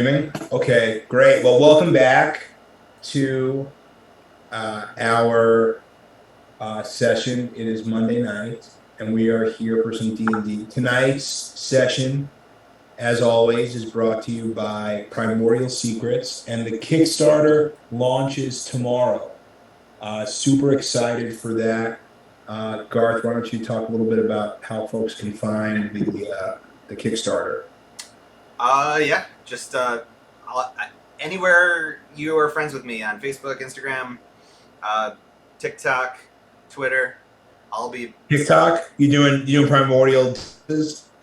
Okay, great. Well, welcome back to our session. It is Monday night, and we are here for some D&D. Tonight's session, as always, is brought to you by Primordial Secrets, and the Kickstarter launches tomorrow. Super excited for that. Garth, why don't you talk a little bit about how folks can find the Kickstarter? Yeah, just anywhere you are friends with me on Facebook, Instagram, uh, TikTok, Twitter. I'll be TikTok? You doing primordial?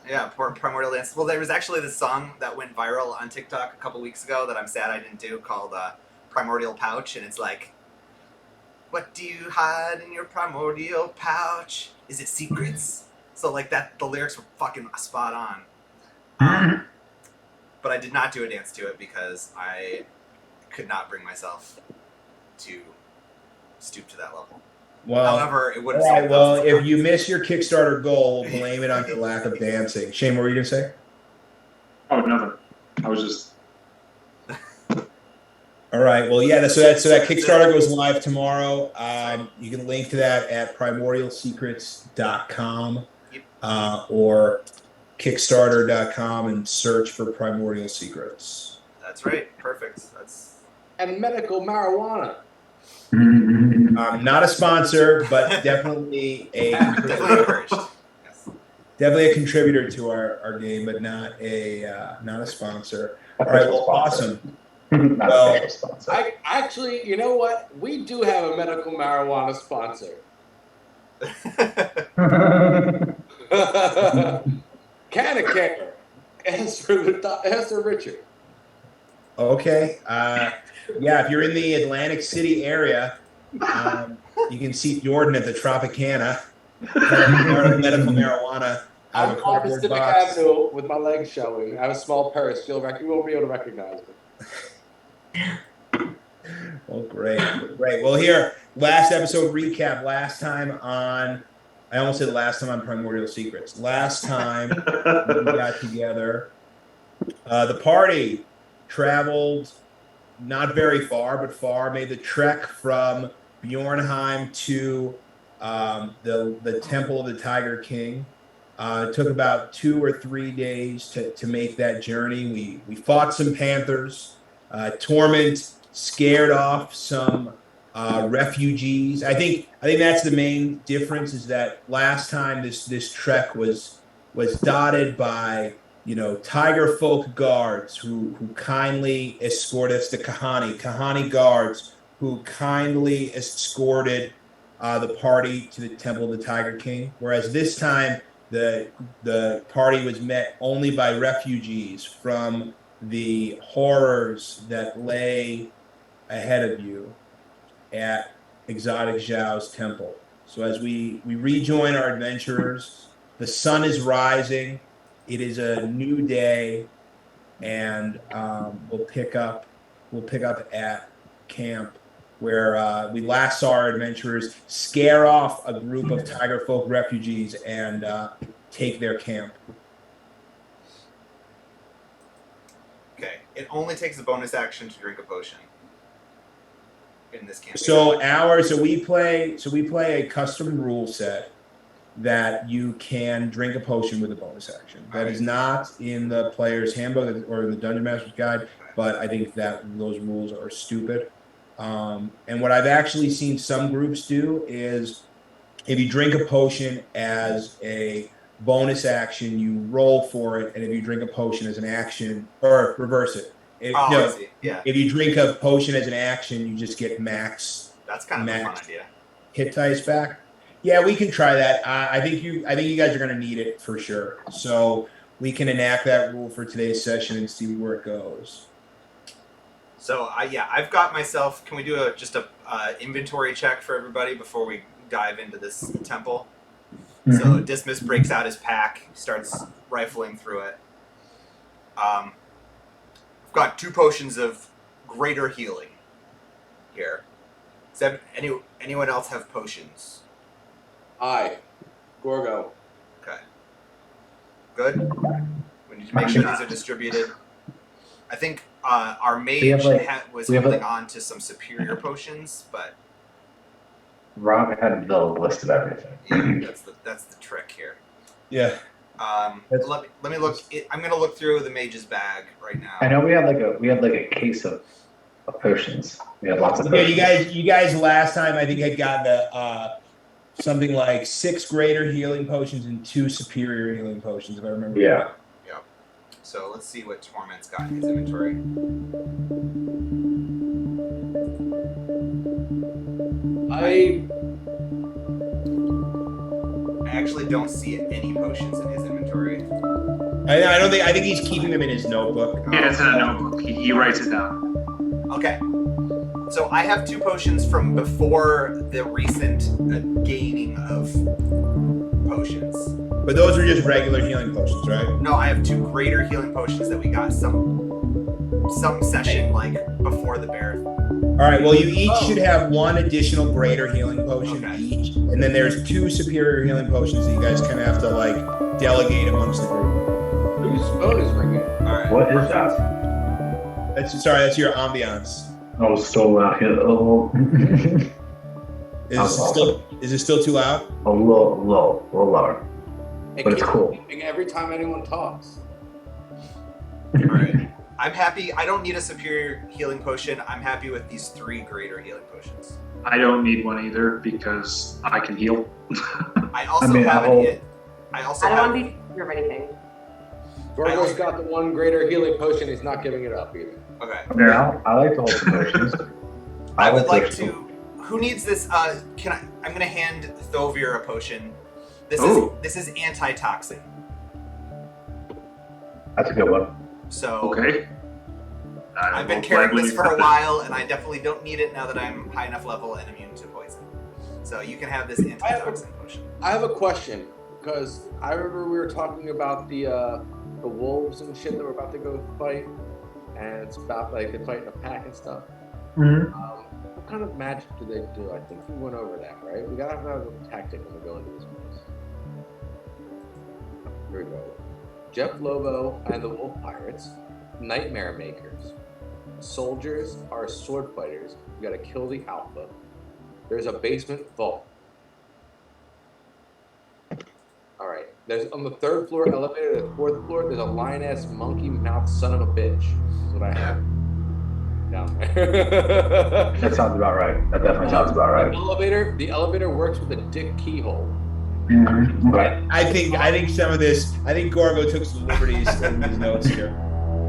yeah, Primordial Dance. Well, there was actually this song that went viral on TikTok a couple weeks ago that I'm sad I didn't do called Primordial Pouch, and it's like, what do you hide in your primordial pouch? Is it secrets? So like that, the lyrics were fucking spot on. But I did not do a dance to it because I could not bring myself to stoop to that level. Well, However, it would have all right. sold Well, thousands of if you copies. miss your Kickstarter goal, we'll blame it on your lack of dancing. Shane, what were you gonna say? Oh, nothing. I was just. All right. Well, yeah. So that Kickstarter goes live tomorrow. You can link to that at primordialsecrets.com Yep. Or Kickstarter.com and search for Primordial Secrets. That's right. Perfect. That's And medical marijuana. Not a sponsor, but definitely definitely encouraged. Yes. definitely a contributor to our game, but not a sponsor. All right. Well, awesome. Well, Actually, you know what? We do have a medical marijuana sponsor. Canacare. Answer Richard. Okay. Yeah, if you're in the Atlantic City area, you can see Jordan at the Tropicana. Medical marijuana out of I'm a on cardboard Pacific box. Avenue with my legs showing. I have a small purse. You won't be able to recognize me. Well, great. Well, here, last episode recap. I almost said last time on Primordial Secrets. Last time we got together, the party traveled not very far, but far, made the trek from Bjornheim to the Temple of the Tiger King. It took about 2 or 3 days to make that journey. We fought some panthers. Torment scared off some refugees. I think that's the main difference, is that last time this trek was dotted by tiger folk guards who kindly escorted us to Kahani guards who kindly escorted the party to the Temple of the Tiger King. Whereas this time the party was met only by refugees from the horrors that lay ahead of you at Exotic Zhao's temple. So as we rejoin our adventurers, the sun is rising. It is a new day, and we'll pick up at camp where we last saw our adventurers scare off a group of tiger folk refugees and take their camp. Okay. It only takes a bonus action to drink a potion in this campaign. So we play a custom rule set that you can drink a potion with a bonus action. That is not in the player's handbook or the Dungeon Master's Guide, but I think that those rules are stupid. And what I've actually seen some groups do is, if you drink a potion as a bonus action, you roll for it, and if you drink a potion as an action, or reverse it. I see. Yeah. If you drink a potion as an action, you just get max. That's kind of a fun idea. Hit dice back. Yeah, we can try that. I think you guys are going to need it for sure. So we can enact that rule for today's session and see where it goes. So I've got myself. Can we do just a inventory check for everybody before we dive into this temple? Mm-hmm. So Dismas breaks out his pack, starts rifling through it. I've got 2 potions of greater healing here. Does anyone else have potions? Aye. Gorgo. Okay. Good. We need to make sure these are distributed. I think our mage We have, like- was we have, holding like- on to some superior potions, but Rob had the list of everything. yeah, that's the trick here. Yeah. Let me look. I'm gonna look through the mage's bag right now. I know we had like a case of potions. We had lots of Yeah, potions. you guys last time I think had gotten something like 6 greater healing potions and 2 superior healing potions, if I remember. Yeah. Yep. So let's see what Torment's got in his inventory. I actually don't see any potions in his inventory. I think he's keeping them in his notebook. Yeah, it's in a notebook. He writes it down. Okay. So I have 2 potions from before the recent gaining of potions. But those were just regular healing potions, right? No, I have 2 greater healing potions that we got some session like before the bear. All right, well, you each should have 1 additional greater healing potion each, and then there's 2 superior healing potions that you guys kind of have to like delegate amongst the group. whose phone is ringing? All right. What is that? That's your ambiance. Oh, so out here. Oh. Is it still too loud? A little lower. But it's keeps cool. beeping every time anyone talks. All right. I'm happy. I don't need a superior healing potion. I'm happy with these 3 greater healing potions. I don't need one either because I can heal. I also I have don't it. I also I don't have. want to be sure of anything. Gorgo's got the 1 greater healing potion. He's not giving it up either. Okay. Yeah, I like to hold some potions. I would hold like potions. to. Who needs this? Can I? I'm gonna hand Thovir a potion. Ooh. This is antitoxin. That's a good one. So Okay. I've been carrying this for a while, and I definitely don't need it now that I'm high enough level and immune to poison. So you can have this antitoxin potion. I have a question because I remember we were talking about the wolves and shit that we're about to go fight, and it's about like they fight in a pack and stuff. Mm-hmm. What kind of magic do they do? I think we went over that, right? We gotta have a tactic when we go into this place. Here we go. Jeff Lobo and the Wolf Pirates, Nightmare Makers. Soldiers are sword fighters. You gotta kill the alpha. There's a basement vault. All right. There's on the 3rd floor elevator. The 4th floor. There's a lion-ass monkey mouth son of a bitch. That's what I have down there. That sounds about right. That definitely sounds about right. The elevator works with a dick keyhole. Mm-hmm. Okay. I think some of this. I think Gorgo took some liberties in his notes here.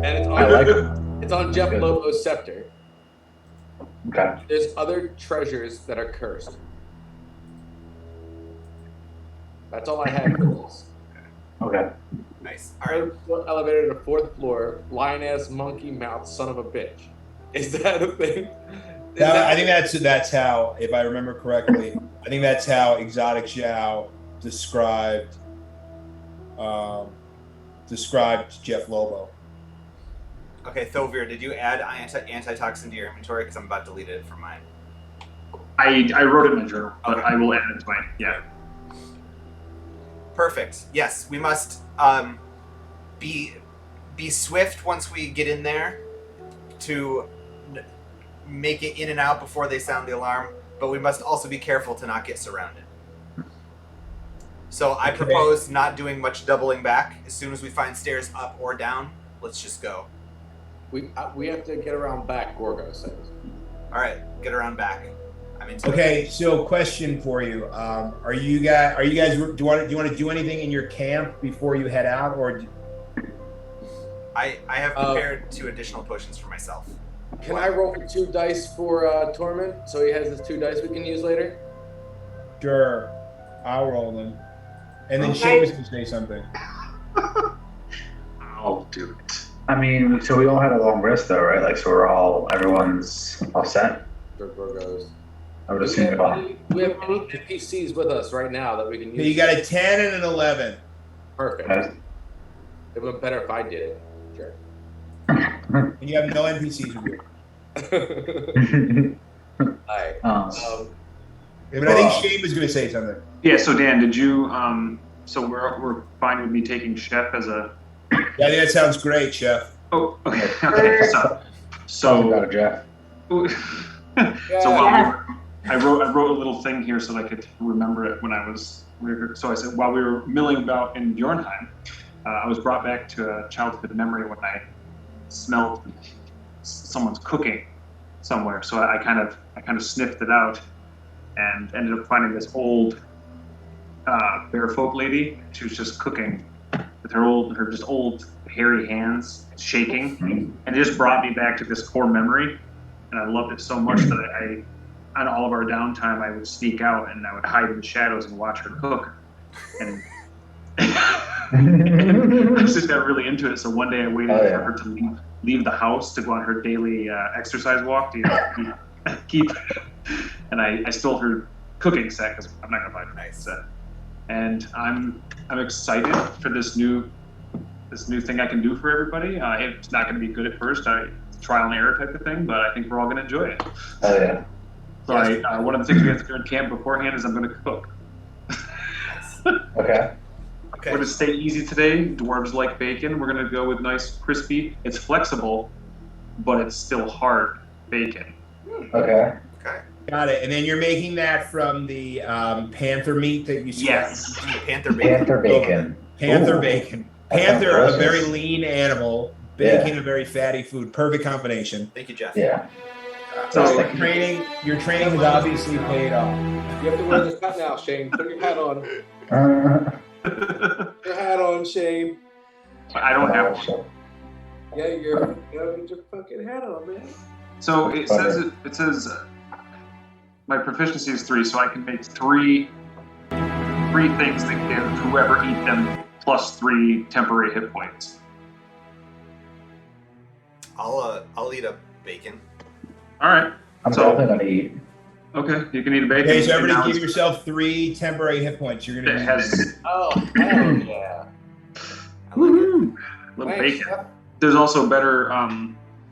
And it's I on, like it. it's on Jeff Lobo's scepter. Okay. There's other treasures that are cursed. That's all I have for this. Okay. Nice. All right. 3rd floor elevator to 4th floor. Lion-ass monkey mouth son of a bitch. Is that a thing? I think that's how, if I remember correctly, I think that's how Exotic Zhao described Jeff Lobo. Okay, Thovir, did you add antitoxin to your inventory? Because I'm about to delete it from mine. I wrote it in my journal, but Okay. I will add it to mine. Yeah. Perfect. Yes, we must be swift once we get in there to make it in and out before they sound the alarm, but we must also be careful to not get surrounded. So I propose not doing much doubling back. As soon as we find stairs up or down, let's just go. We have to get around back, Gorgo says. All right, get around back. I'm into it. Okay, so question for you: Are you guys? Do you want to do anything in your camp before you head out, or? I have prepared 2 additional potions for myself. Can I roll 2 dice for Torment so he has his 2 dice we can use later? Sure, I'll roll them, and then Okay. Seamus can say something. I'll do it. I mean, so we all had a long rest though, right? Like, so everyone's all set. Gorgo's. I would assume it all. We have any NPCs with us right now that we can use. Okay, you got a 10 and an 11. Perfect. Okay. It would have been better if I did it. Sure. And you have no NPCs with you. Alright. Yeah, but I think Shane was going to say something. Yeah. So Dan, did you? So we're fine with me taking Chef as a. Yeah, I think that sounds great, Chef. Oh, okay. Okay. Talking about it, Jeff. So I wrote a little thing here so that I could remember it when so I said while we were milling about in Bjornheim, I was brought back to a childhood memory when I smelled someone's cooking somewhere. So I kind of sniffed it out and ended up finding this old bear folk lady. She was just cooking with her old hairy hands shaking, and it just brought me back to this core memory. And I loved it so much that I on all of our downtime, I would sneak out and I would hide in the shadows and watch her cook. And I just got really into it. So one day I waited for her to leave the house to go on her daily exercise walk to keep. And I stole her cooking set because I'm not gonna buy a set. And I'm excited for this new thing I can do for everybody. It's not gonna be good at first. Trial and error type of thing, but I think we're all gonna enjoy it. Oh yeah. So one of the things we have to do in camp beforehand is I'm going to cook. Okay. Okay. We're going to stay easy today. Dwarves like bacon. We're going to go with nice, crispy. It's flexible, but it's still hard bacon. Okay. Okay. Got it. And then you're making that from the panther meat that you said. Yes. Panther bacon. Panther bacon. Panther Ooh. bacon. That Panther, sounds a very delicious. lean animal. Bacon, a very fatty food. Perfect combination. Thank you, Jeff. Yeah. So Thank you. your training has obviously paid off. You have to wear this hat now, Shane. Put your hat on. Put your hat on, Shane. I don't have one. Yeah, you gotta get your fucking hat on, man. So it says my proficiency is 3, so I can make three things that give whoever eat them plus 3 temporary hit points. I'll eat a bacon. All right. I'm So- definitely gonna eat. Okay, you can eat a bacon. Okay, so and now everybody give it's- yourself 3 temporary hit points. You're It gonna has Oh, hell yeah. I like it. little Thanks, bacon. Jeff. There's also better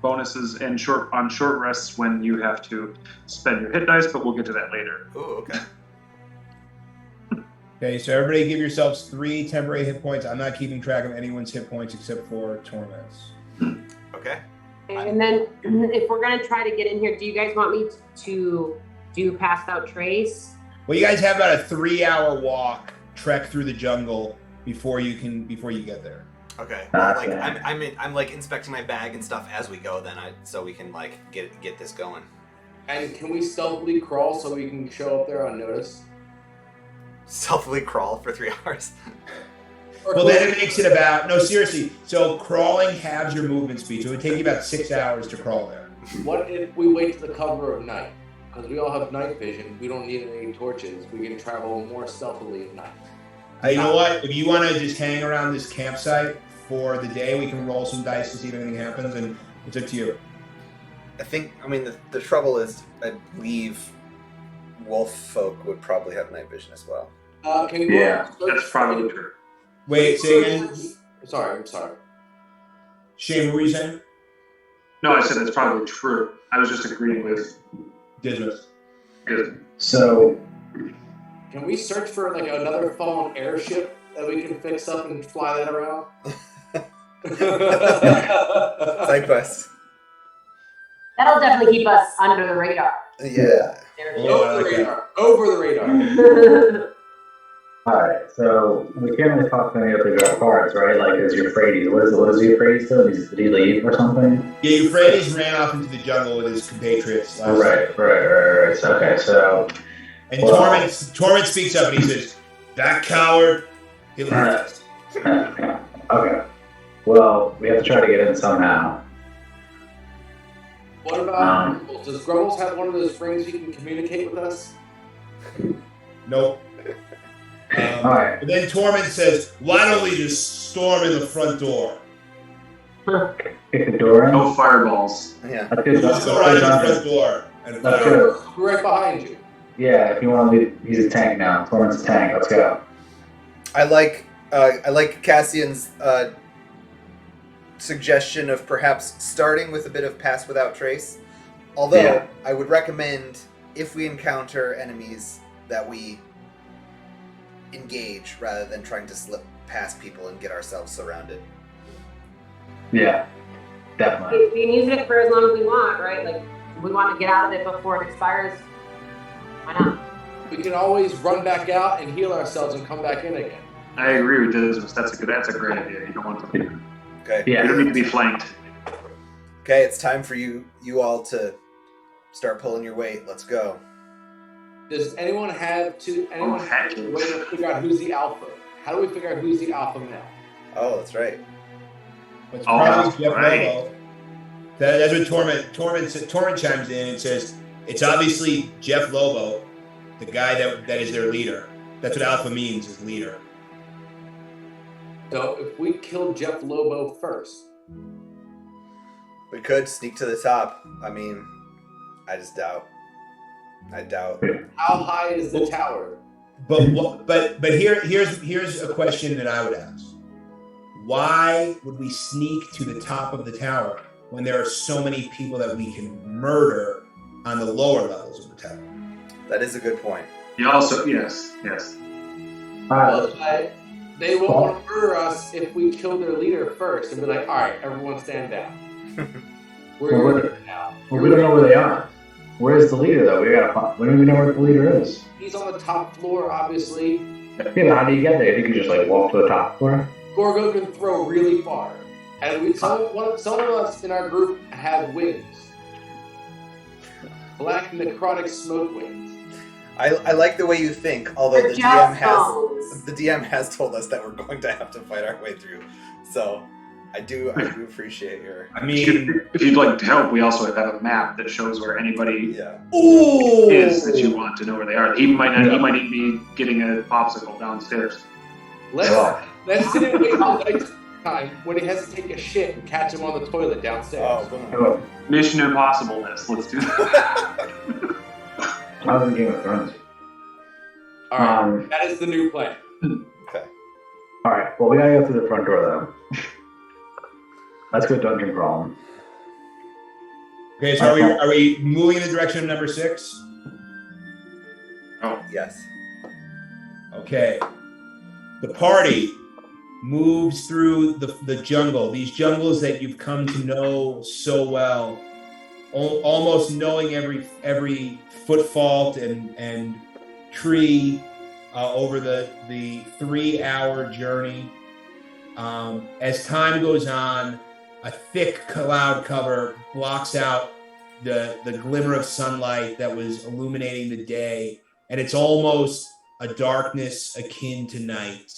bonuses and short rests when you have to spend your hit dice, but we'll get to that later. Ooh, okay. Okay, so everybody give yourselves 3 temporary hit points. I'm not keeping track of anyone's hit points except for Torments. Okay. And then if we're gonna try to get in here, do you guys want me to do passed out trace? Well, you guys have about a 3-hour walk, trek through the jungle before you get there. Okay. Okay. Like I'm like inspecting my bag and stuff as we go. Then so we can like get this going. And can we stealthily crawl so we can show up there unnoticed? Stealthily crawl for 3 hours. Well, then it makes it about seriously. So crawling halves your movement speed, so it would take you about 6 hours to crawl there. What if we wait to the cover of night? Because we all have night vision. We don't need any torches. We can travel more stealthily at night. You know what? If you want to just hang around this campsite for the day, we can roll some dice to see if anything happens, and it's up to you. I think. I mean, the trouble is, I believe wolf folk would probably have night vision as well. Can we Yeah, That's probably true. Wait, say again. Sorry, I'm sorry. Shane, what were you saying? No, I said that's probably true. I was just agreeing with. Dismiss. Good. So Can we search for like another fallen airship that we can fix up and fly that around? Side quest. That'll definitely keep us under the radar. Yeah. Over the radar. Over the radar. alright, so we can't really talk to any other guards, right? Like is Euphrates. What is Euphrates still? Did he leave or something? Yeah, Euphrates ran off into the jungle with his compatriots last night. Right. So, okay, so And Well- Torment speaks up and he says, "That coward, he left." okay. Well, we have to try to get in somehow. What about Grumbles? Does Grumbles have one of those rings he can communicate with us? Nope. Alright. But then Torment says, "Why don't we just storm in the front door? Kick the door in. No fireballs. Yeah. Let's do Let's go right in the front door." And Let's fire. go. We're right behind you. Yeah, if you want to leave, he's a tank now. Torment's a tank. Let's go. I like Cassian's suggestion of perhaps starting with a bit of pass without trace. Although Yeah. I would recommend if we encounter enemies that we engage rather than trying to slip past people and get ourselves surrounded. Yeah. Definitely. We can use it for as long as we want, right? Like, if we want to get out of it before it expires, why not? We can always run back out and heal ourselves and come back in again. I agree with this. That's a great idea. You don't want to. Okay. You Yeah. don't need to be flanked. Okay, it's time for you all to start pulling your weight. Let's go. Does anyone have a way to figure out who's the alpha? How do we figure out who's the alpha male? Oh, that's right. It's Oh, probably Jeff right. Lobo. That's what Torment chimes in and says, it's obviously Jeff Lobo, the guy that is their leader. That's what alpha means, is leader. So if we kill Jeff Lobo first, We could sneak to the top. I mean, I just doubt. I doubt. how high is the tower? But here's a question that I would ask. Why would we sneak to the top of the tower when there are so many people that we can murder on the lower levels of the tower? That is a good point. You also, yes. Well, they won't want to murder us if we kill their leader first and be like, all right, everyone stand down. We're now. Well, we don't know where they are. Where's the leader, though? We don't even know where the leader is. He's on the top floor, obviously. Yeah, but how do you get there? You can just walk to the top floor. Gorgo can throw really far. And some of us in our group have wings. Black necrotic smoke wings. I like the way you think, although They're the just DM has told us that we're going to have to fight our way through. So I do appreciate your. I mean, If you'd like to help, we also have a map that shows where anybody Yeah. is that you want to know where they are. He might not. He might need be getting a popsicle downstairs. Let's sit and wait till next time when he has to take a shit and catch him on the toilet downstairs. Oh, boom. Oh, Mission Impossible-ness. Let's do that. I was in Game of Thrones. All right, that is the new plan. Okay. All right. Well, we gotta go through the front door, though. Let's go dungeon crawling. okay, so are we moving in the direction of number 6? Oh, Yes. Okay. The party moves through the jungle, these jungles that you've come to know so well, almost knowing every footfault and tree over the 3-hour journey. As time goes on, a thick cloud cover blocks out the glimmer of sunlight that was illuminating the day, and it's almost a darkness akin to night.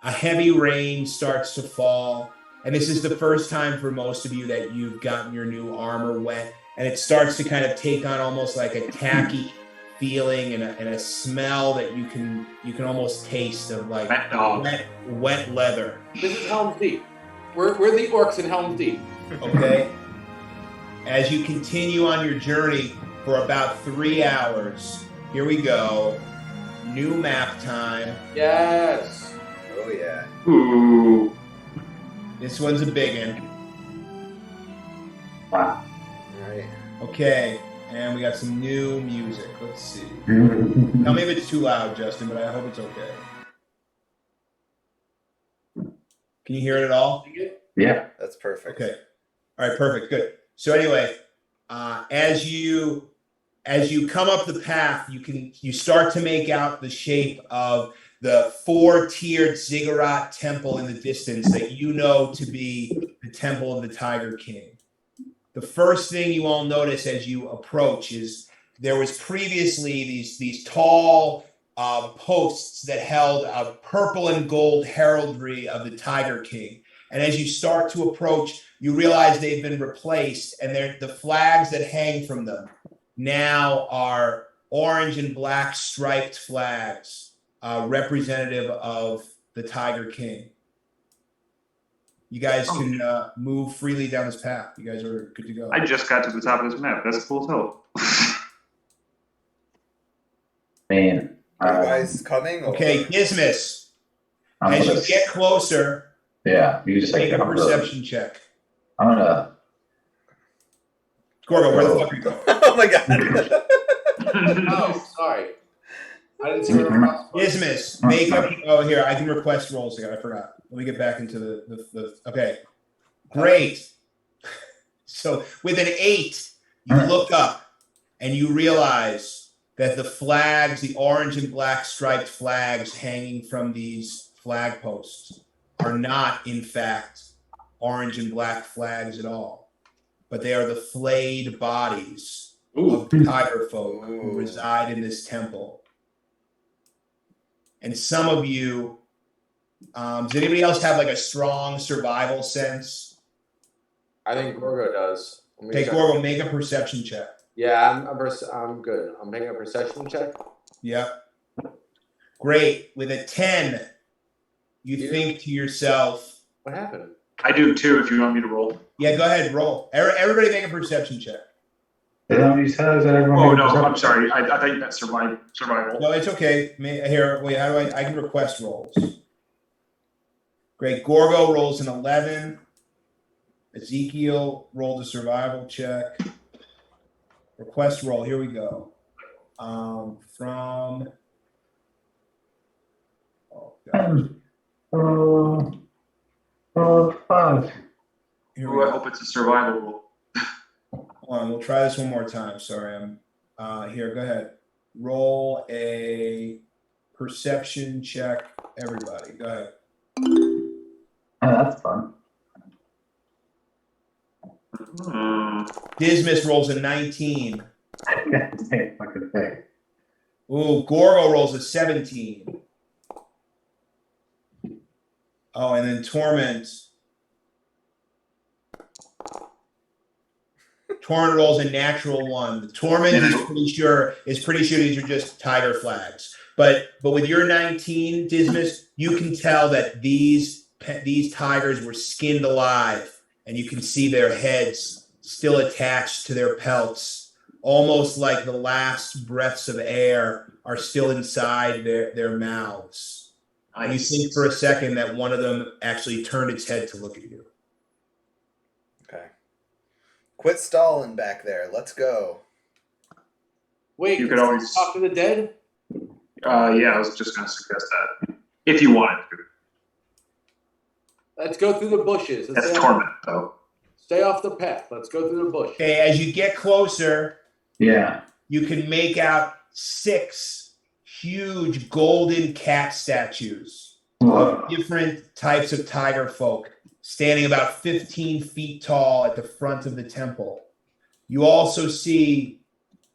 A heavy rain starts to fall, and this is the first time for most of you that you've gotten your new armor wet, and it starts to kind of take on almost like a tacky feeling and a smell that you can almost taste of like wet leather. This is Helm's Deep. We're the orcs in Helm's Deep. Okay? As you continue on your journey for about 3 hours, here we go. New map time. Yes. Oh yeah. ooh. This one's a big one. Wow. All right. Okay, and we got some new music. Let's see. Tell me if it's too loud, Justin, but I hope it's okay. Can you hear it at all? Yeah. That's perfect. Okay. All right, perfect. Good. So anyway, as you come up the path, you start to make out the shape of the 4-tiered ziggurat temple in the distance that you know to be the temple of the Tiger King. The first thing you all notice as you approach is there was previously these tall posts that held a purple and gold heraldry of the Tiger King. And as you start to approach, you realize they've been replaced, and the flags that hang from them now are orange and black striped flags, representative of the Tiger King. You guys can move freely down this path. You guys are good to go. I just got to the top of this map. That's cool as hell. Man. Are you guys coming? Or? Okay, Dismiss. I'm As gonna, you get closer, yeah, you just make like a perception check. I'm gonna. Gorgo, where the fuck are you going? Oh my god. Oh, sorry. I didn't see where it was. Dismiss, make up. Oh, here, I can request rolls again. I forgot. Let me get back into the okay. Great. So with an 8, you look up and you realize that the flags, the orange and black striped flags hanging from these flag posts are not, in fact, orange and black flags at all, but they are the flayed bodies of tiger folk who reside in this temple. And some of you, does anybody else have like a strong survival sense? I think Gorgo does. Okay, Gorgo, make a perception check. Yeah, I'm good. I'm making a perception check. Yep. Great. With a 10, you think to yourself. What happened? I do too, if you want me to roll. Yeah, go ahead, roll. Everybody make a perception check. You said that everyone Oh, made a no, perception I'm sorry. I thought you meant survival. No, it's okay. Here, wait, how do I can request rolls. Great. Gorgo rolls an 11. Ezekiel rolled a survival check. Request roll. Here we go. Oh, gosh. 5. Here Ooh, we I go. hope it's a survival roll. Hold on, we'll try this one more time. Sorry, here. Go ahead. Roll a perception check, everybody. Go ahead. Oh, that's fun. Dismas rolls a 19. Same fucking thing. Ooh, Gorgo rolls a 17. Oh, and then Torment rolls a natural 1. Torment is pretty sure these are just tiger flags. But with your 19, Dismas, you can tell that these tigers were skinned alive, and you can see their heads still attached to their pelts, almost like the last breaths of air are still inside their mouths. And you think for a second that one of them actually turned its head to look at you. Okay. Quit stalling back there. Let's go. Wait, You could always talk to the dead? Yeah, I was just going to suggest that. If you wanted to. Let's go through the bushes. That's torment, though. Stay off the path. Let's go through the bush. Okay, as you get closer, Yeah. you can make out 6 huge golden cat statues of different types of tiger folk standing about 15 feet tall at the front of the temple. You also see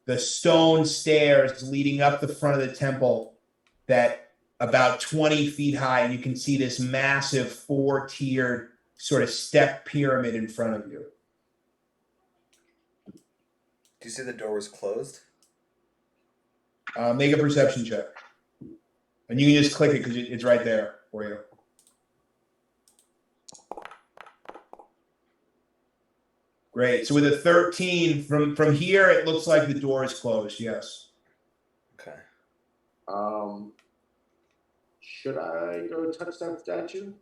the stone stairs leading up the front of the temple that about 20 feet high, and you can see this massive 4-tiered sort of step pyramid in front of you. Do you see the door was closed? Make a perception check. And you can just click it because it's right there for you. Great. So with a 13, from here, it looks like the door is closed. Yes. Okay. Should I go touch that statue?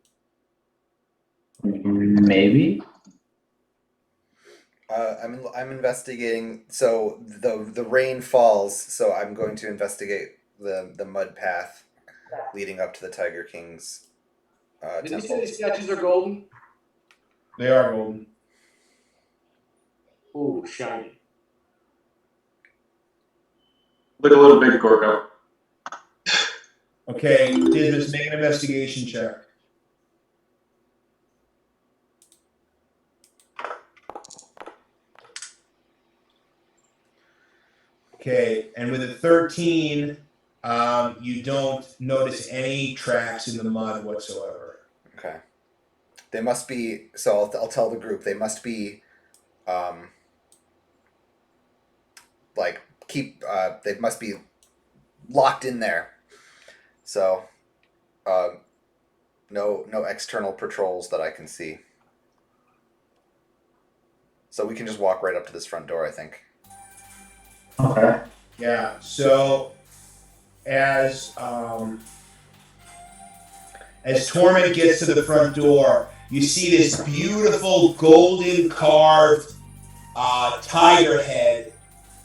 Maybe. I'm investigating. So the rain falls. So I'm going to investigate the mud path leading up to the Tiger King's Did you say temple. these statues are golden? They are golden. Ooh, shiny. Look a little big, Gorgo. Okay, Dismas, make an investigation check. Okay, and with a 13, you don't notice any tracks in the mud whatsoever. Okay. They must be. So I'll tell the group they must be. They must be locked in there. So, no external patrols that I can see. So we can just walk right up to this front door, I think. Okay. Yeah. So as Torment gets to the front door, you see this beautiful golden carved tiger head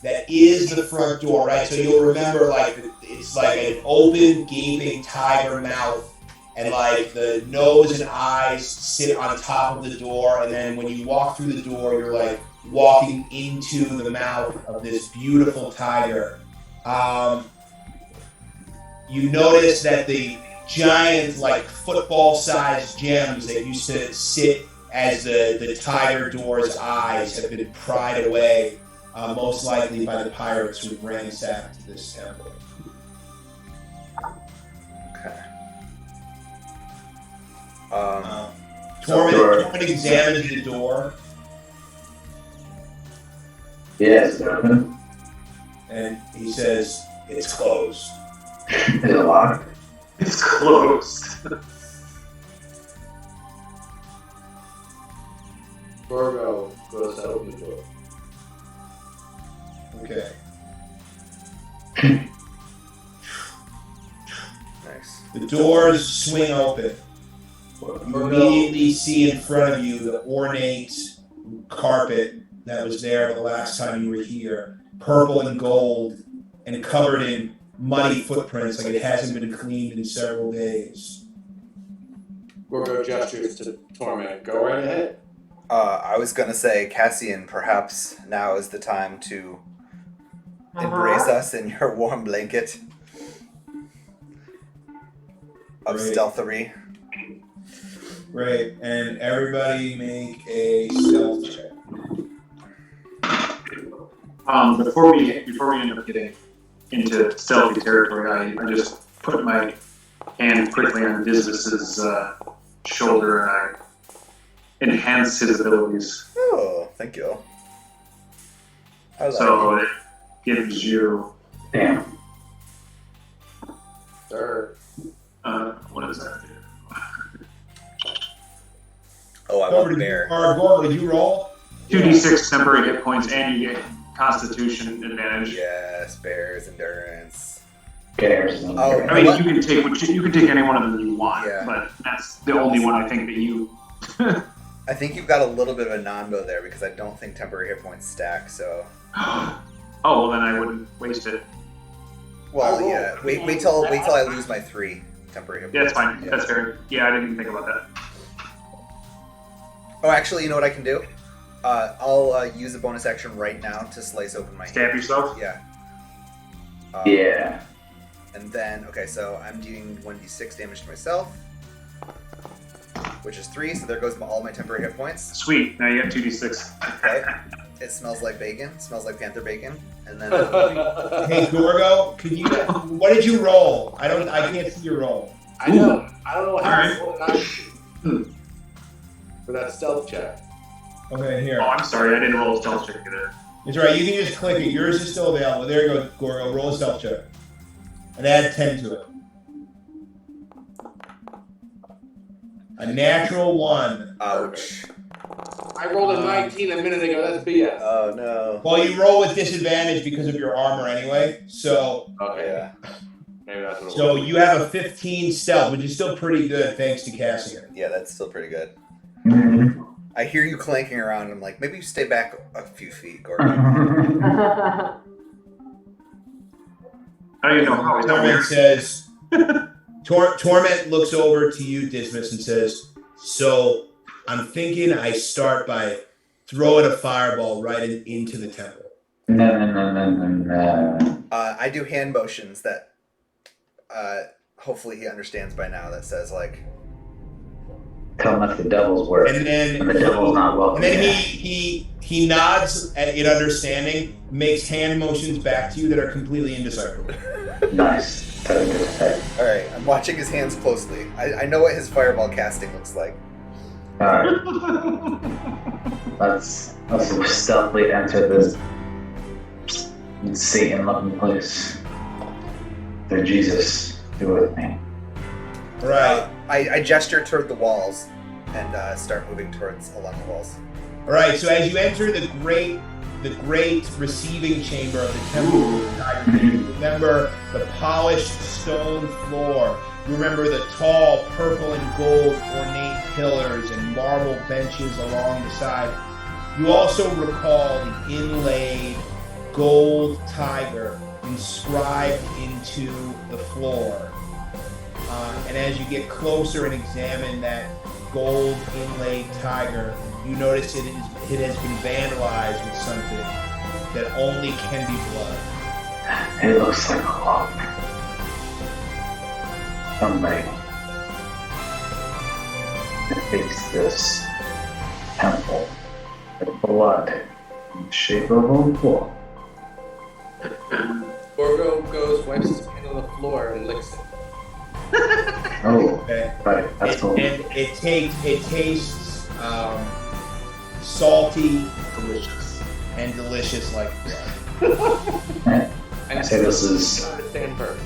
that is the front door, right? So you'll remember, like, it's like an open, gaping tiger mouth and like the nose and eyes sit on top of the door, and then when you walk through the door, you're like walking into the mouth of this beautiful tiger. You notice that the giant, like football-sized gems that used to sit as the tiger door's eyes have been pried away, most likely by the pirates who ransacked this temple. Torment examines the door. Yes, open. And he says, "It's closed." Is it locked? It's closed. Gorgo goes to open the door. Okay. Nice. The doors swing open. You immediately see in front of you the ornate carpet that was there the last time you were here, purple and gold, and covered in muddy footprints like it hasn't been cleaned in several days. Gorgo gestures to Torment. Go right ahead. I was gonna say, Cassian, perhaps now is the time to embrace us in your warm blanket of Great. stealthery. Great, and everybody make a stealth check. Before we end up getting into stealthy territory, I just put my hand quickly on Dismas's shoulder and I enhance his abilities. Oh, thank you. I like So it gives you Damn. Sir. what does that do? Oh, I want bear. Gorgo, did you roll? 2d6 temporary hit points, and you get Constitution advantage. Yes, bear's endurance. Cares. Oh, I mean, what? you can take any one of them you want, Yeah. but that's the only one I think that you. I think you've got a little bit of a non-bow there because I don't think temporary hit points stack. So, Oh, well then I wouldn't waste it. well, I will. yeah. Wait till I lose my 3 temporary hit points. Yeah, that's fine. Yeah. That's fair. Yeah, I didn't even think about that. Oh, actually, you know what I can do? I'll use a bonus action right now to slice open my Stab hand. yourself. Yeah. Yeah. And then, okay, so I'm doing 1d6 damage to myself, which is 3, so there goes all my temporary hit points. Sweet. Now you got 2d6. Okay. It smells like bacon. Smells like panther bacon. And then Hey, Gorgo, can you? What did you roll? I can't see your roll. I know. I don't know how Alright. to roll it for that stealth check. Okay, here. Oh, I'm sorry. I didn't roll a stealth check today. It's all right. You can just click it. Yours is still available. There you go, Gorgo. Roll a stealth check. And add 10 to it. A natural 1. ouch. I rolled a 19 a minute ago. That's BS. Oh no. Well, you roll with disadvantage because of your armor anyway. So Okay. Yeah. Maybe that's what it so was. you have a 15 stealth, which is still pretty good thanks to Cassian. Yeah, that's still pretty good. Mhm. I hear you clanking around. I'm like, maybe you stay back a few feet, Gordon. I don't even know how he's not Torment there. says, Torment looks over to you, Dismas, and says, "So I'm thinking I start by throwing a fireball right into the temple." No. I do hand motions that hopefully he understands by now that says like, Tell him that's the devil's work. And then the devil's not welcome. And then he nods in understanding, makes hand motions back to you that are completely indecipherable. Nice. all right, I'm watching his hands closely. I know what his fireball casting looks like. Alright, let's stealthily enter this Satan-loving place. Dear Jesus, do it with me. Right. I gesture toward the walls and start moving along the walls. All right. So as you enter the great receiving chamber of the temple, you remember the polished stone floor. You remember the tall purple and gold ornate pillars and marble benches along the side. You also recall the inlaid gold tiger inscribed into the floor. And as you get closer and examine that gold inlaid tiger, you notice it has been vandalized with something that only can be blood. It looks like a lump. Something that makes this temple with blood in the shape of a wolf. Gorgo goes, wipes his hand on the floor, and licks it. Oh, Okay. right. That's cool. And it tastes salty, Delicious. and delicious like blood. I say this is Stand firm.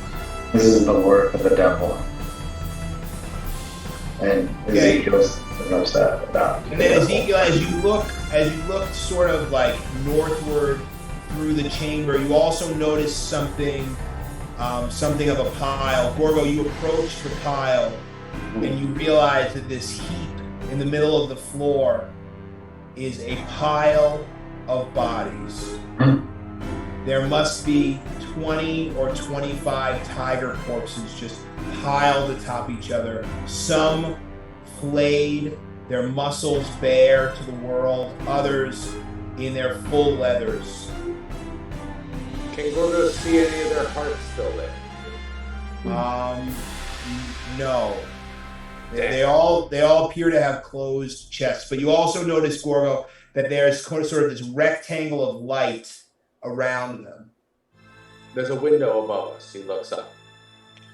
the work of the devil. And Okay. Ezekiel's upset about And then Ezekiel, as you look sort of like northward through the chamber, you also notice something of a pile. Gorgo, you approach the pile and you realize that this heap in the middle of the floor is a pile of bodies. There must be 20 or 25 tiger corpses just piled atop each other. Some flayed, their muscles bare to the world, others in their full leathers. Can Gorgo see any of their hearts still there? No. They all appear to have closed chests, but you also notice, Gorgo, that there's sort of this rectangle of light around them. There's a window above us. He looks up.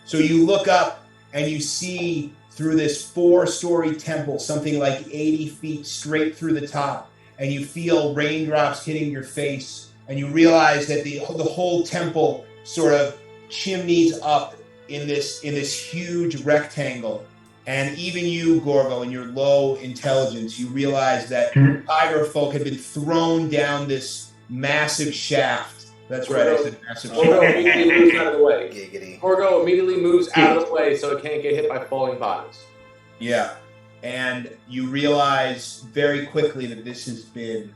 So you look up and you see through this 4-story temple, something like 80 feet straight through the top, and you feel raindrops hitting your face, and you realize that the whole temple sort of chimneys up in this huge rectangle. And even you, Gorgo, in your low intelligence, you realize that tiger folk had been thrown down this massive shaft. That's right, I said massive Gorgo shaft. immediately moves out of the way. Giggity. Gorgo immediately moves out of the way so it can't get hit by falling bodies. Yeah, and you realize very quickly that this has been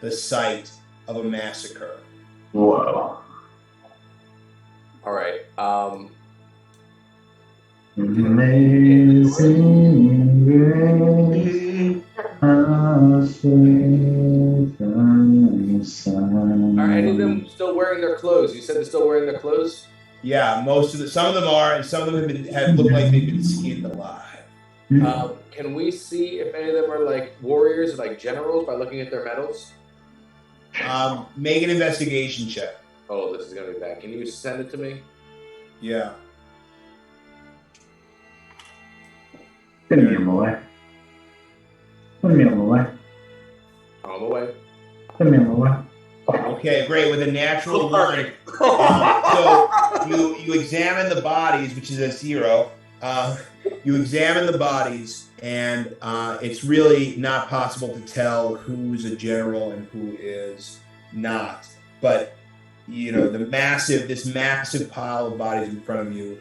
the site of a massacre. Whoa. All right. Amazing grace, how sweet the sound. Are any of them still wearing their clothes? You said they're still wearing their clothes? Yeah, some of them are, and some of them have looked like they've been skinned alive. Can we see if any of them are like warriors or like generals by looking at their medals? Make an investigation check. Oh, this is gonna be bad. Can you send it to me? Yeah. Put me on my way. Put me on my way. On the way. Put me on my way. Okay, great. With a natural one. So you examine the bodies, which is a 0. You examine the bodies, and it's really not possible to tell who's a general and who is not. But you know, this massive pile of bodies in front of you.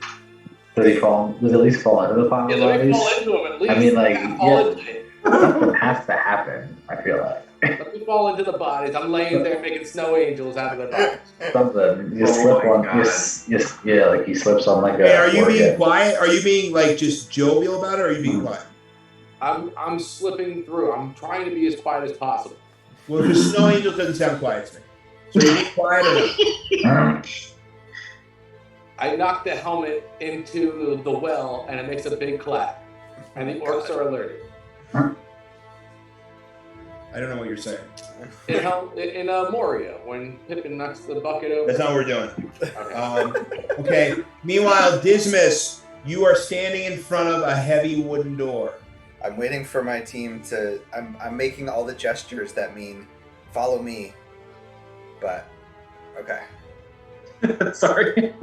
Does it at least fall into the pile Yeah, of let me bodies? fall into them at least. I mean, like, Fall into it. something has to happen, I feel like. Let me fall into the bodies. I'm laying there making snow angels out of the bodies. Something. You Oh slip my on, God. yeah, like he slips on like Hey, a. are you being organ. quiet? Are you being like just jovial about it, or are you being quiet? I'm slipping through. I'm trying to be as quiet as possible. Well, the snow angel doesn't sound quiet to me. So are you being quiet or not? I knock the helmet into the well, and it makes a big clap. And the orcs are alerted. I don't know what you're saying. In Moria, when Pippin knocks the bucket over. That's not what we're doing. Okay. Okay. Meanwhile, Dismas, you are standing in front of a heavy wooden door. I'm waiting for my team to. I'm making all the gestures that mean follow me. But okay. Sorry.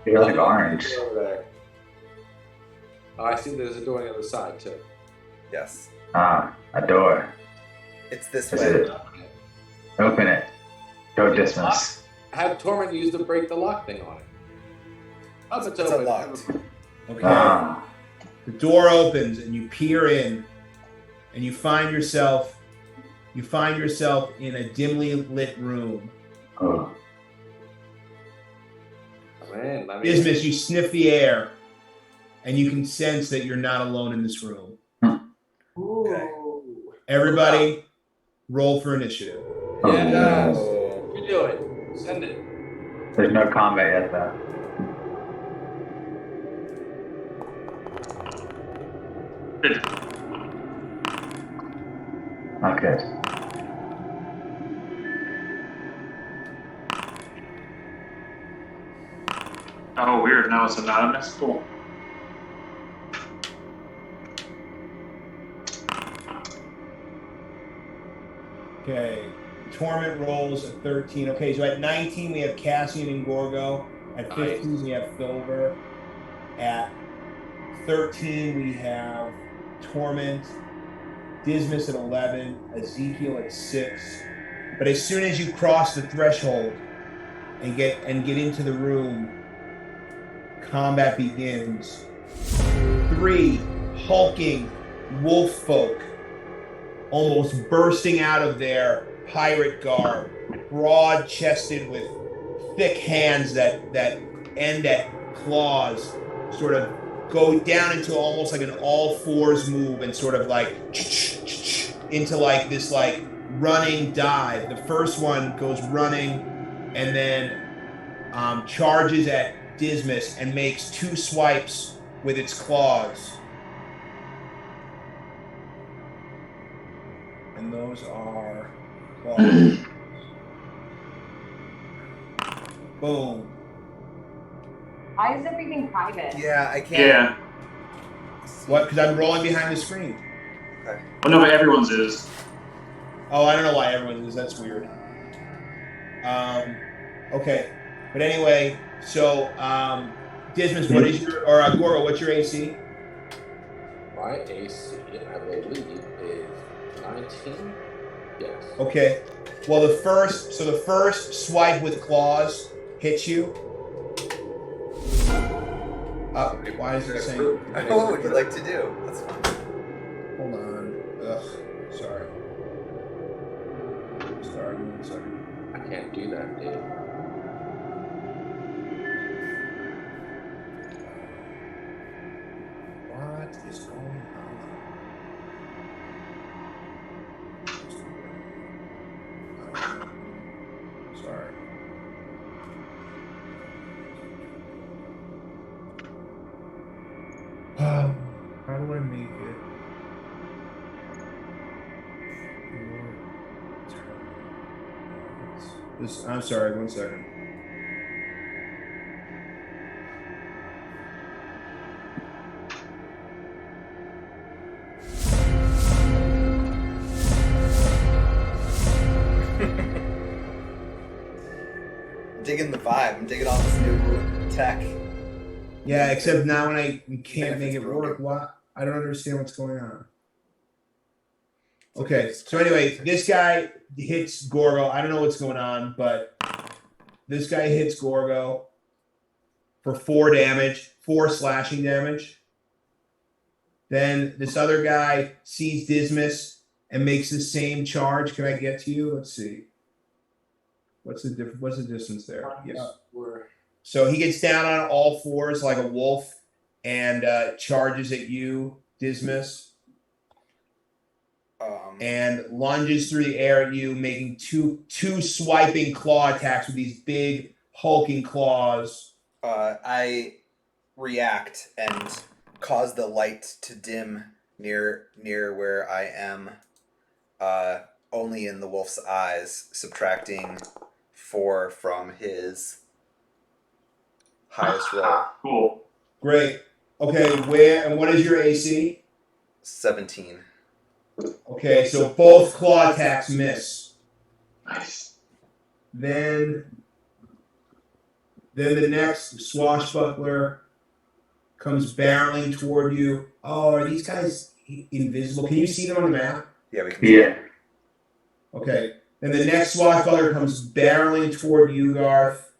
You're like orange. Over there. Oh, I see there's a door on the other side, too. Yes. A door. It's this Is way. it? Open it. Go Dismas. Have Torment use the break the lock thing on it. Oh, it's It's open. unlocked. Okay. The door opens and you peer in, and you find yourself in a dimly lit room. Oh. man. Dismas, you sniff the air, and you can sense that you're not alone in this room. Ooh. Everybody, roll for initiative. Yes. Oh. You do it. Send it. There's no combat yet, though. Okay. Oh, weird. Now it's anonymous. Cool. Okay. Torment rolls at 13. Okay, so at 19 we have Cassian and Gorgo. At 15 we have Filver. At 13 we have Torment. Dismas at 11. Ezekiel at 6. But as soon as you cross the threshold and get into the room, combat begins. 3 hulking wolf folk, almost bursting out of their pirate garb, broad-chested with thick hands that end at claws, sort of go down into almost like an all-fours move and sort of like into like this like running dive. The first one goes running and then charges at Dismas and makes 2 swipes with its claws. And those are claws. Boom. Why is everything private? Yeah, I can't. Yeah. What? Because I'm rolling behind the screen. Okay. Well, no, but everyone's is. Oh, I don't know why everyone is. That's weird. Okay. But anyway, so Dismas, what is your, or Goro, what's your AC? My AC, I believe, is 19. Yes. Okay. Well, the first swipe with claws hits you. Why is it saying? What would you like to do? That's fine. Hold on. Ugh. Sorry. Sorry. 1 second. I can't do that, dude. What is going on? Sorry. How do I make it? I'm sorry, 1 second. Digging the vibe. I'm digging all this new tech. Yeah, except now when I can't make it work, what? I don't understand what's going on. Okay, so anyway, this guy hits Gorgo. I don't know what's going on, but this guy hits Gorgo for 4 damage, 4 slashing damage. Then this other guy sees Dismas and makes the same charge. Can I get to you? Let's see. What's the distance there? Yeah. So he gets down on all fours like a wolf and charges at you, Dismas. And lunges through the air at you, making two swiping claw attacks with these big hulking claws. I react and cause the light to dim near where I am, only in the wolf's eyes, subtracting 4 from his highest roll. Cool. Great. Okay, and what is your AC? 17. Okay, so both claw attacks miss. Nice. Then the next swashbuckler comes barreling toward you. Oh, are these guys invisible? Can you see them on the map? Yeah, we can. Yeah. Okay. Then the next swashbuckler comes barreling toward you, Garth,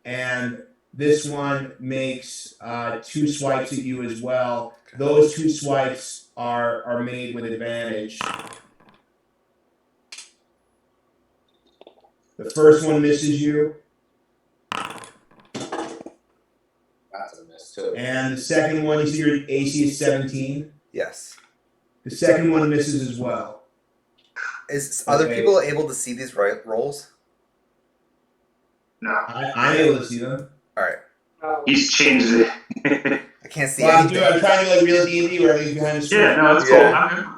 and this one makes 2 swipes at you as well. Those 2 swipes are made with advantage. The first one misses you. Good. And the second one, you see your AC is 17. Yes. The second one misses as well. Is other people able to see these rolls? No. I'm able to see them. All right. Oh. He's changed it. I can't see Well, anything. I'm trying to do like real D&D where everything's behind the screen. Yeah, no, that's Yeah. cool.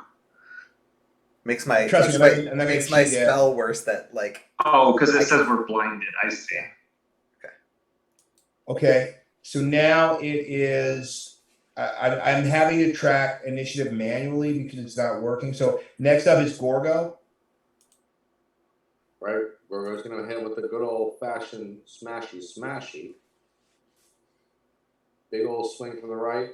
Makes my Trust me, I'm not gonna makes my cheat yet. spell worse. That like Oh, because it says we're blinded. I see. Okay, so now it is. I'm having to track initiative manually because it's not working. So next up is Gorgo. Right? We're just going to hit him with the good old-fashioned smashy. Big old swing from the right.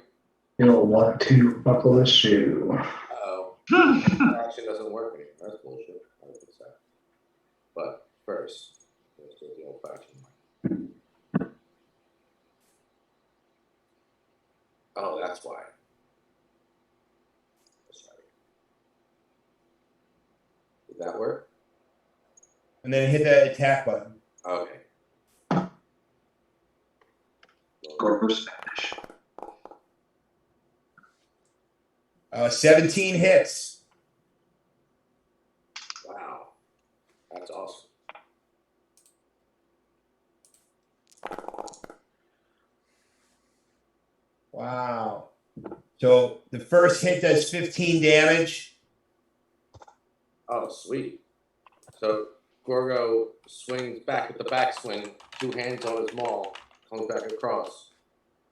You'll want to buckle the shoe. Uh-oh. That actually doesn't work anymore. That's bullshit. I would say. But first, let's do the old-fashioned one. Oh, that's why. Sorry. Did that work? And then hit that attack button. Okay. Go for Spanish. 17 hits. Wow. That's awesome. Wow. So the first hit does 15 damage. Oh, sweet. So Gorgo swings back with the backswing, 2 hands on his maul, comes back across,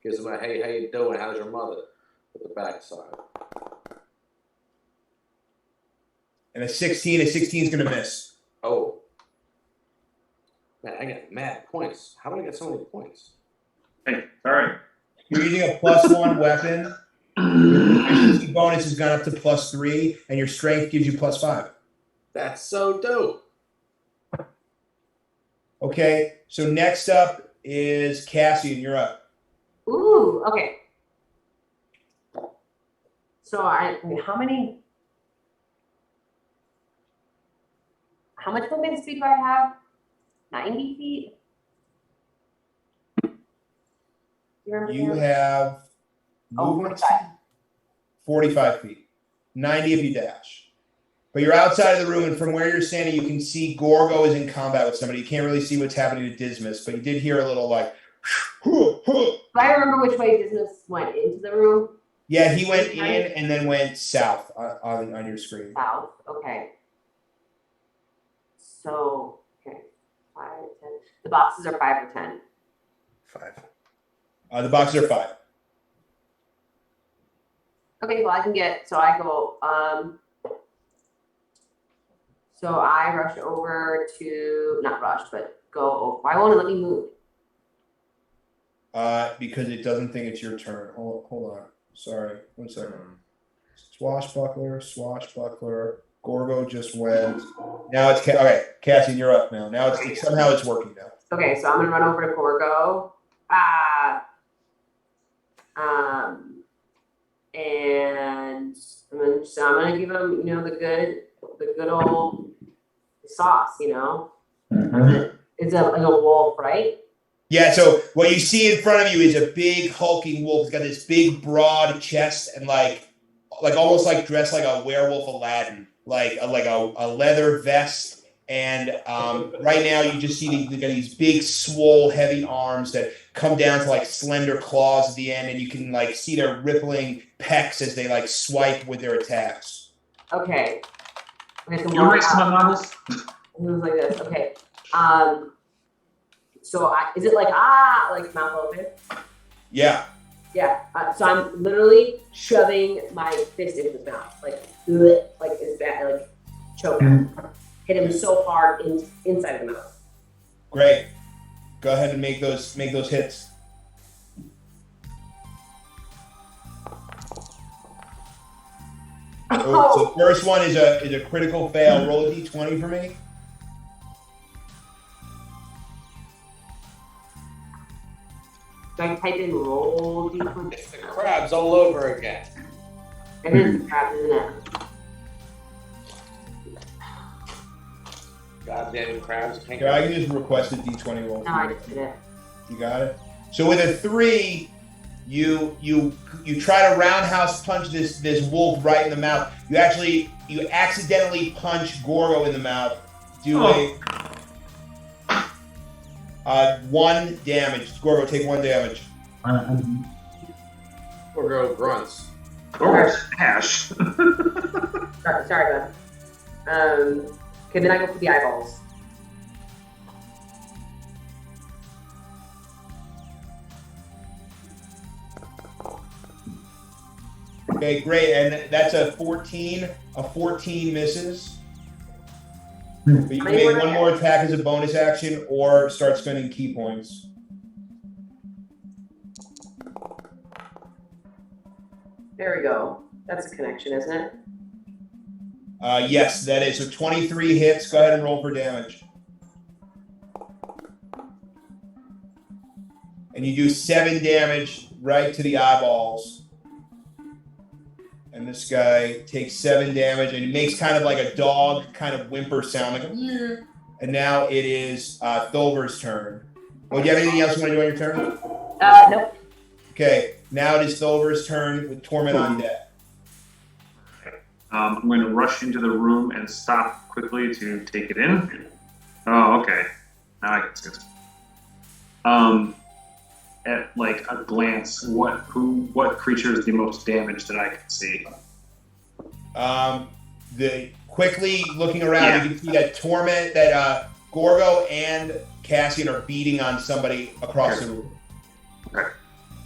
gives him a hey, how you doing? How's your mother? With the backside. And a 16. A 16 is going to miss. Oh. Man, I got mad points. How did I get so many points? Hey, sorry. You're using a +1 weapon. Your efficiency bonus has gone up to +3, and your strength gives you +5. That's so dope. Okay, so next up is Cassie, and you're up. Ooh, okay. So how much movement speed do I have? 90 feet? You remember You that? have Oh, movement 45. 45 feet. 90 if you dash. But you're outside of the room, and from where you're standing, you can see Gorgo is in combat with somebody. You can't really see what's happening to Dismas, but you did hear a little like, Do I remember which way Dismas went into the room? yeah, he went in and then went south on your screen. South. Okay. So, okay. 5, 10. The boxes are 5 or 10. 5. The boxes are 5. Okay, well I can get, so I go, so I rush over to, not rush, but go, why won't it let me move? Because it doesn't think it's your turn. Hold on. Sorry. 1 second. Swashbuckler. Gorgo just went. Now it's okay. Cassie, you're up now. Now it's somehow it's working now. Okay, so I'm gonna run over to Gorgo. And I'm gonna give him, the good old sauce, Mm-hmm. It's like a wolf, right? Yeah, so what you see in front of you is a big hulking wolf. He's got this big broad chest and like almost like dressed like a werewolf Aladdin, like a leather vest. And right now you just see they've got these big, swole, heavy arms that come down to like slender claws at the end, and you can like see their rippling pecs as they like swipe with their attacks. Okay. Okay, so You erase my models? it was like this. Okay. So is it like mouth open? Yeah. Yeah. So I'm literally shoving my fist into his mouth, like is that like choke him, hit him so hard inside of the mouth. Great. Go ahead and make those hits. So the first one is a critical fail. Roll a d20 for me. So I type in roll d20. It's the crabs all over again. It is the crab, isn't it? Goddamn crabs. Can't Here, I can just request a d20 roll. No, I just did it. You got it. So with a 3, You try to roundhouse punch this wolf right in the mouth. You accidentally punch Gorgo in the mouth. Do a 1 damage. Gorgo, take 1 damage. Gorgo grunts. Gorgo's ash. Sorry, bud. Okay, then I go for the eyeballs. Okay, great, and that's a 14. A 14 misses. But you can make 1 more attack as a bonus action, or start spending key points. There we go. That's a connection, isn't it? Yes, that is. So 23 hits. Go ahead and roll for damage. And you do 7 damage right to the eyeballs. And this guy takes 7 damage, and he makes kind of like a dog kind of whimper sound, like a, and now it is Thulver's turn. Well, do you have anything else you want to do on your turn? Nope. Okay, now it is Thulver's turn with Torment on deck. I'm going to rush into the room and stop quickly to take it in. Oh, okay. Now I can see it. At like a glance, what creature is the most damaged that I can see? The quickly looking around, you can see that Torment, that Gorgo and Cassian are beating on somebody across the room. Okay.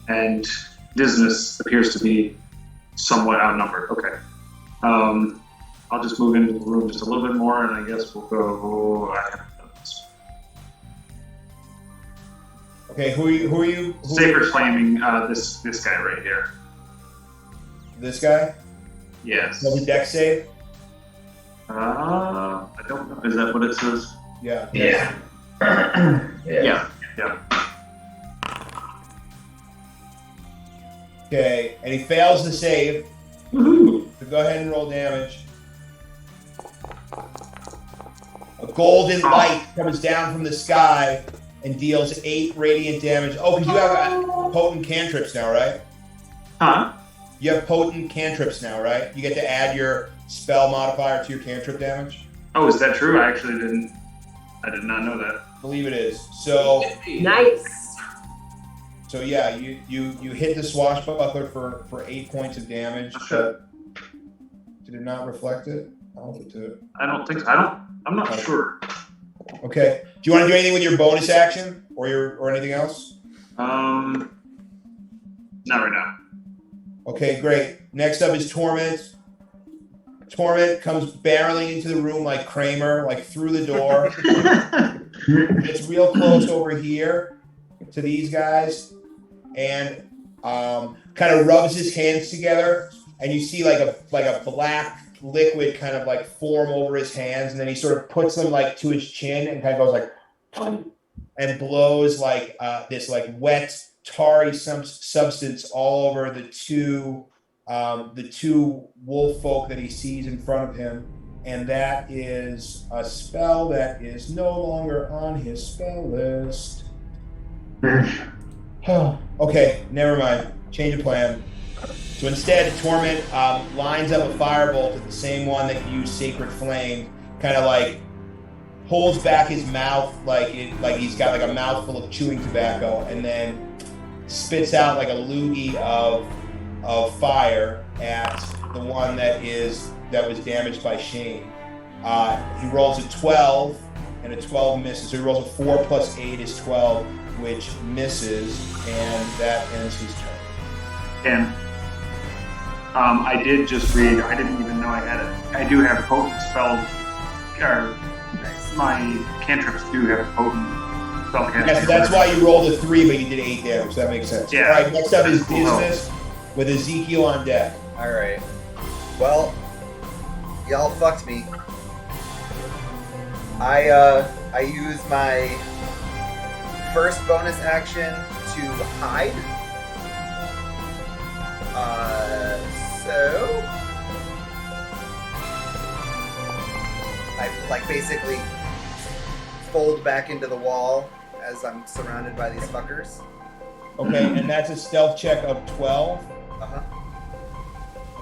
And Dizziness appears to be somewhat outnumbered. Okay. I'll just move into the room just a little bit more, and I guess we'll go. I haven't done this. Okay, who are you? Sacred Flaming, this guy right here. This guy? Yes. Does the deck save? I don't know. Is that what it says? Yeah. Yeah. Yeah. Okay, and he fails the save. Woohoo! So go ahead and roll damage. A golden light comes down from the sky and deals 8 radiant damage. Oh, because you have potent cantrips now, right? Huh? You have potent cantrips now, right? You get to add your spell modifier to your cantrip damage. Oh, is that true? I did not know that. I believe it is. So Nice. yeah, you hit the swashbuckler for 8 points of damage. But did it not reflect it? I hope it did. I don't think so. I'm not sure. Okay. Do you want to do anything with your bonus action or anything else? Not right now. Okay, great. Next up is Torment. Torment comes barreling into the room like Kramer, like through the door. It's real close over here to these guys, and kind of rubs his hands together, and you see like a black liquid kind of like form over his hands, and then he sort of puts them like to his chin and kind of goes like, and blows like this like wet tarry substance all over the two wolf folk that he sees in front of him, and that is a spell that is no longer on his spell list. Okay, never mind. Change of plan. So instead, Torment lines up a firebolt at the same one that used Sacred Flame, kind of like pulls back his mouth like he's got like a mouthful of chewing tobacco, and then spits out like a loogie of fire at the one that was damaged by Shane. He rolls a 12, and a 12 misses. So he rolls a 4 plus 8 is 12, which misses, and that ends his turn. And I did just read. I didn't even know I had it. I do have potent spell. Or my cantrips do have potent spell cantrips. Yeah, so that's why you rolled a 3, but you did 8 damage. That makes sense. Yeah. All right, next up is Cool. Business with Ezekiel on deck. All right. Well, y'all fucked me. I use my first bonus action to hide. So I like basically fold back into the wall as I'm surrounded by these fuckers. Okay, and that's a stealth check of 12. Uh-huh.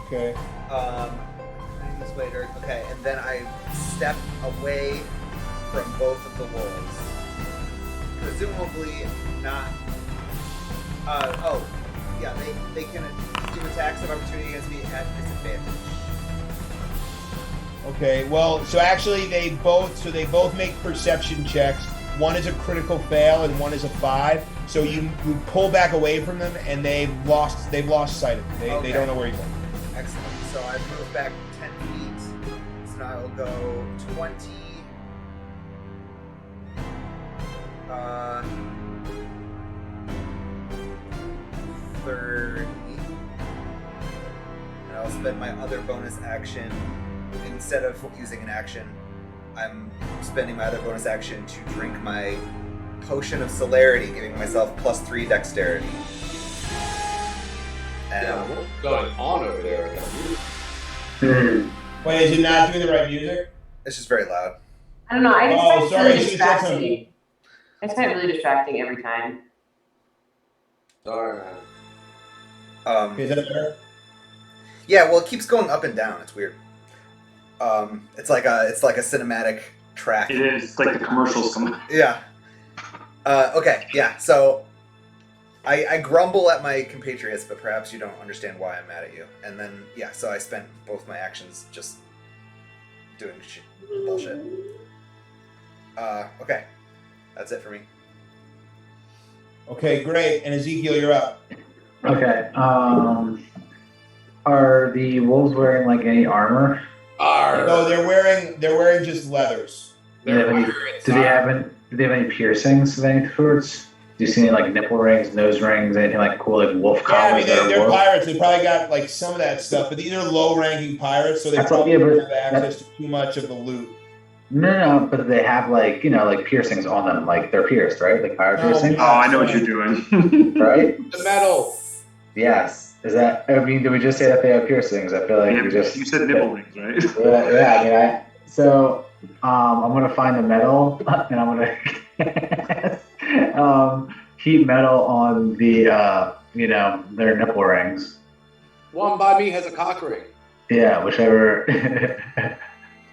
Okay. This way, okay, and then I step away from both of the wolves. Presumably not. Yeah, they can do attacks of opportunity against me at disadvantage. Okay, well, so actually they both make perception checks. One is a critical fail and one is a 5. So you pull back away from them and they've lost sight of you. They don't know where you're going. Excellent. So I move back 10 feet. So now I'll go 20. 30. And I'll spend my other bonus action. Instead of using an action, I'm spending my other bonus action to drink my potion of celerity, giving myself +3 dexterity. And Yeah, what's going on over there? Wait, is it not doing the right music? it's just very loud. I don't know. I just Oh, find it sorry, really you should have said distracting. I just find it really distracting every time. Sorry, man. Is that better? Yeah, well, it keeps going up and down. It's weird. It's like a cinematic track. It is. It's like the commercials come. Yeah. Okay. Yeah. So I grumble at my compatriots, but perhaps you don't understand why I'm mad at you. And then so I spent both my actions just doing bullshit. Okay. That's it for me. Okay, great. And Ezekiel, you're up. Okay. Are the wolves wearing like any armor? No, they're wearing just leathers. Do they have any piercings of any sorts? Do you see any like nipple rings, nose rings, anything like cool like wolf Yeah, I collars? mean that are they're wolf? pirates. They probably got like some of that stuff, but these are low-ranking pirates, so they That's probably what- yeah, don't but have access to too much of the loot. No, but they have like like piercings on them, like they're pierced, right? Like pirate Oh, piercings, Oh, I know what you're doing. right? The metal. Yes. Is that? I mean, did we just say that they have piercings? I feel like we just. You said nipple rings, right? Yeah. So I'm gonna find the metal and I'm gonna heat metal on the their nipple rings. One by me has a cock ring. Yeah, whichever.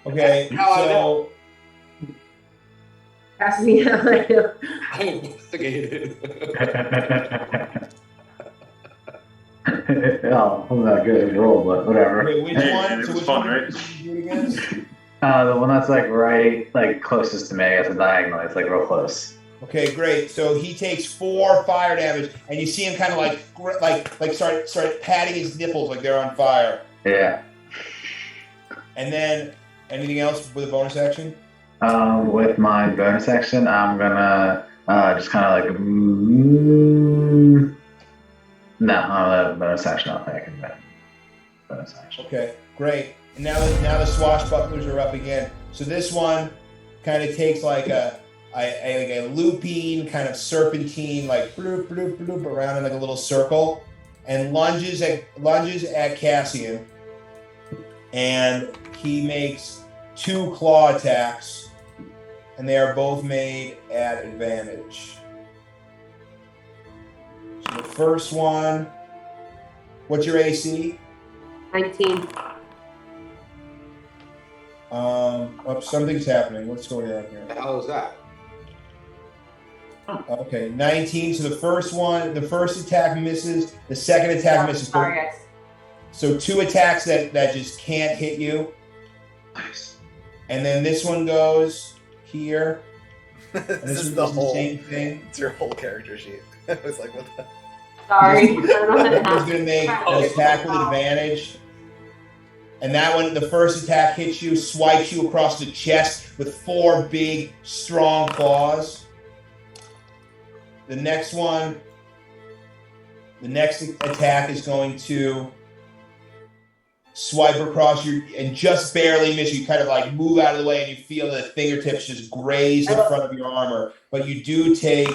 Okay, How I so Pass me out. I investigated. Oh, I'm not good at roll, but whatever. wait, which one? It So was which fun, one right? did you do it against? The one that's like closest to me, I guess, the diagonal. It's like real close. Okay, great. So he takes 4 fire damage, and you see him kind of like start patting his nipples like they're on fire. Yeah. And then anything else with a bonus action? With my bonus action, I'm gonna just kind of like. No, I don't have a bonus action. I'll take it. Bonus action. Okay, great. And now the swashbucklers are up again. So this one kind of takes like a looping kind of serpentine, like bloop bloop bloop around in like a little circle, and lunges at Cassian, and he makes 2 claw attacks, and they are both made at advantage. So the first one, what's your AC? 19. Something's happening. What's going on here? The hell is that? Okay, 19. So the first attack misses. The second attack misses. Sorry, guys. So 2 attacks that just can't hit you. Nice. And then this one goes here. And this this is one the does the whole. same thing. It's your whole character sheet. I was like, what the? Sorry. It's going to make an attack with advantage. And that one, the first attack hits you, swipes you across the chest with 4 big, strong claws. The next attack is going to swipe across you and just barely miss you. Kind of like move out of the way, and you feel the fingertips just graze the front of your armor. But you do take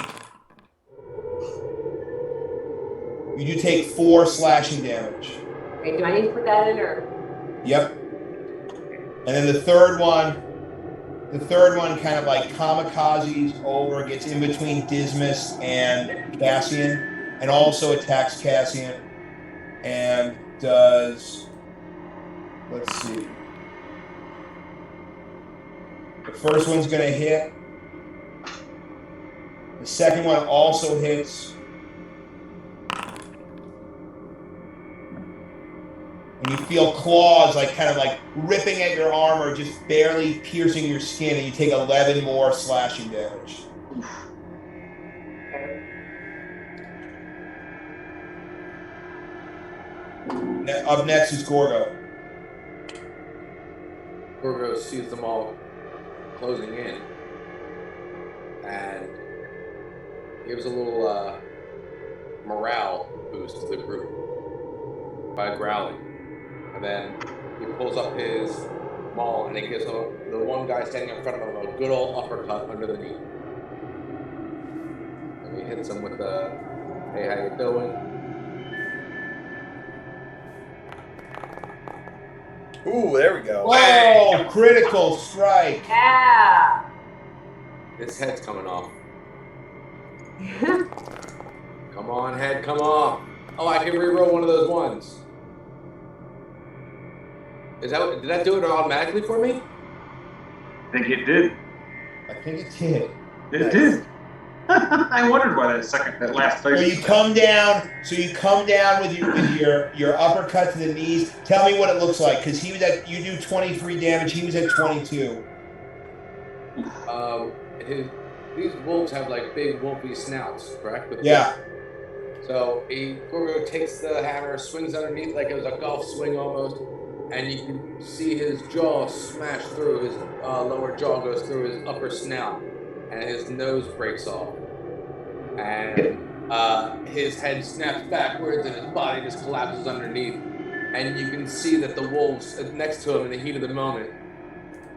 4 slashing damage. Wait, do I need to put that in or? Yep. And then the third one kind of like kamikazes over, gets in between Dismas and Cassian, and also attacks Cassian and does, let's see. The first one's going to hit. The second one also hits. And you feel claws like kind of like ripping at your armor, just barely piercing your skin, and you take 11 more slashing damage. Up next is Gorgo. Gorgo sees them all closing in and gives a little morale boost to the group by growling. And then he pulls up his maul and he gives the one guy standing in front of him a good old uppercut under the knee. And he hits him with the, hey, how you doing? Ooh, there we go. Oh, critical strike. Yeah. His head's coming off. Come on, head, come off. Oh, I can reroll one of those ones. Did that do it automatically for me? I think it did. I think it did. It did. I wondered why that last So you come down. With your uppercut to the knees. Tell me what it looks like, because he was at, you do 23 damage. He was at 22. These wolves have like big wolfy snouts, correct? Yeah. So Gorgo takes the hammer, swings underneath like it was a golf swing almost, and you can see his jaw smash through. His lower jaw goes through his upper snout, and his nose breaks off. And his head snaps backwards, and his body just collapses underneath. And you can see that the wolves next to him in the heat of the moment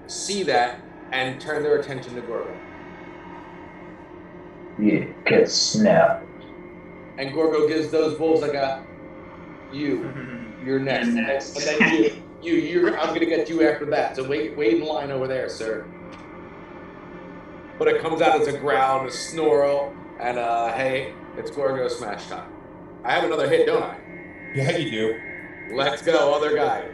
see that and turn their attention to Gorgo. Yeah, get snapped. And Gorgo gives those wolves like a, you're next. And then I'm gonna get you after that. So wait in line over there, sir. But it comes out as a growl and a snarl, and hey, it's Gorgo smash time. I have another hit, don't I? Yeah, you do. Let's go, other guy.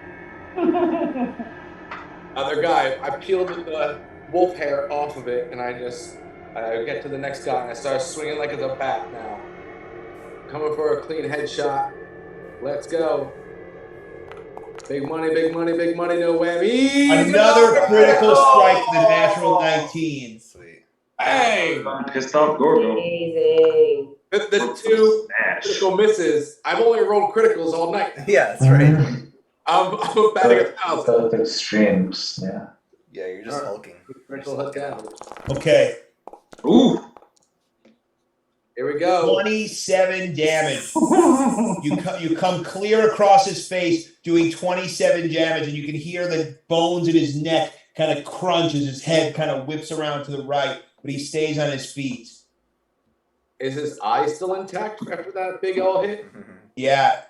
Other guy. I peeled the wolf hair off of it, and I get to the next guy, and I start swinging like it's a bat now. Coming for a clean headshot. Let's go. Big money, big money, big money, no whammy. Another critical strike to the natural 19. Sweet. Bang! Pissed off Gorgo. Amazing. The two Smash. critical misses. I've only rolled criticals all night. Yeah, that's right. I'm batting 1,000. Both extremes, yeah. Yeah, you're just hulking. Critical hit down. Okay. Ooh. Here we go. 27 damage. You come clear across his face, doing 27 damage, and you can hear the bones in his neck kind of crunch as his head kind of whips around to the right, but he stays on his feet. Is his eye still intact after that big old hit? Yeah.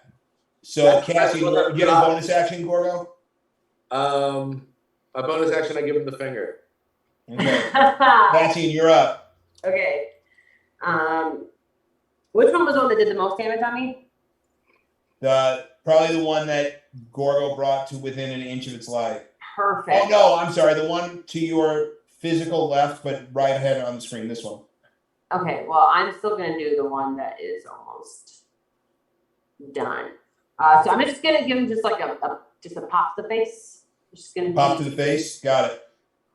So, That's Cassie, what you get a bonus action, Gorgo? A bonus action, I give him the finger. Okay. Cassie, you're up. Okay. Which one was the one that did the most damage on me? Probably the one that Gorgo brought to within an inch of its life. Perfect. Oh, no, I'm sorry. The one to your physical left, but right ahead on the screen. This one. Okay, well, I'm still going to do the one that is almost done. So I'm just going to give him just like a pop to the face. I'm just going to Pop to the face. Got it.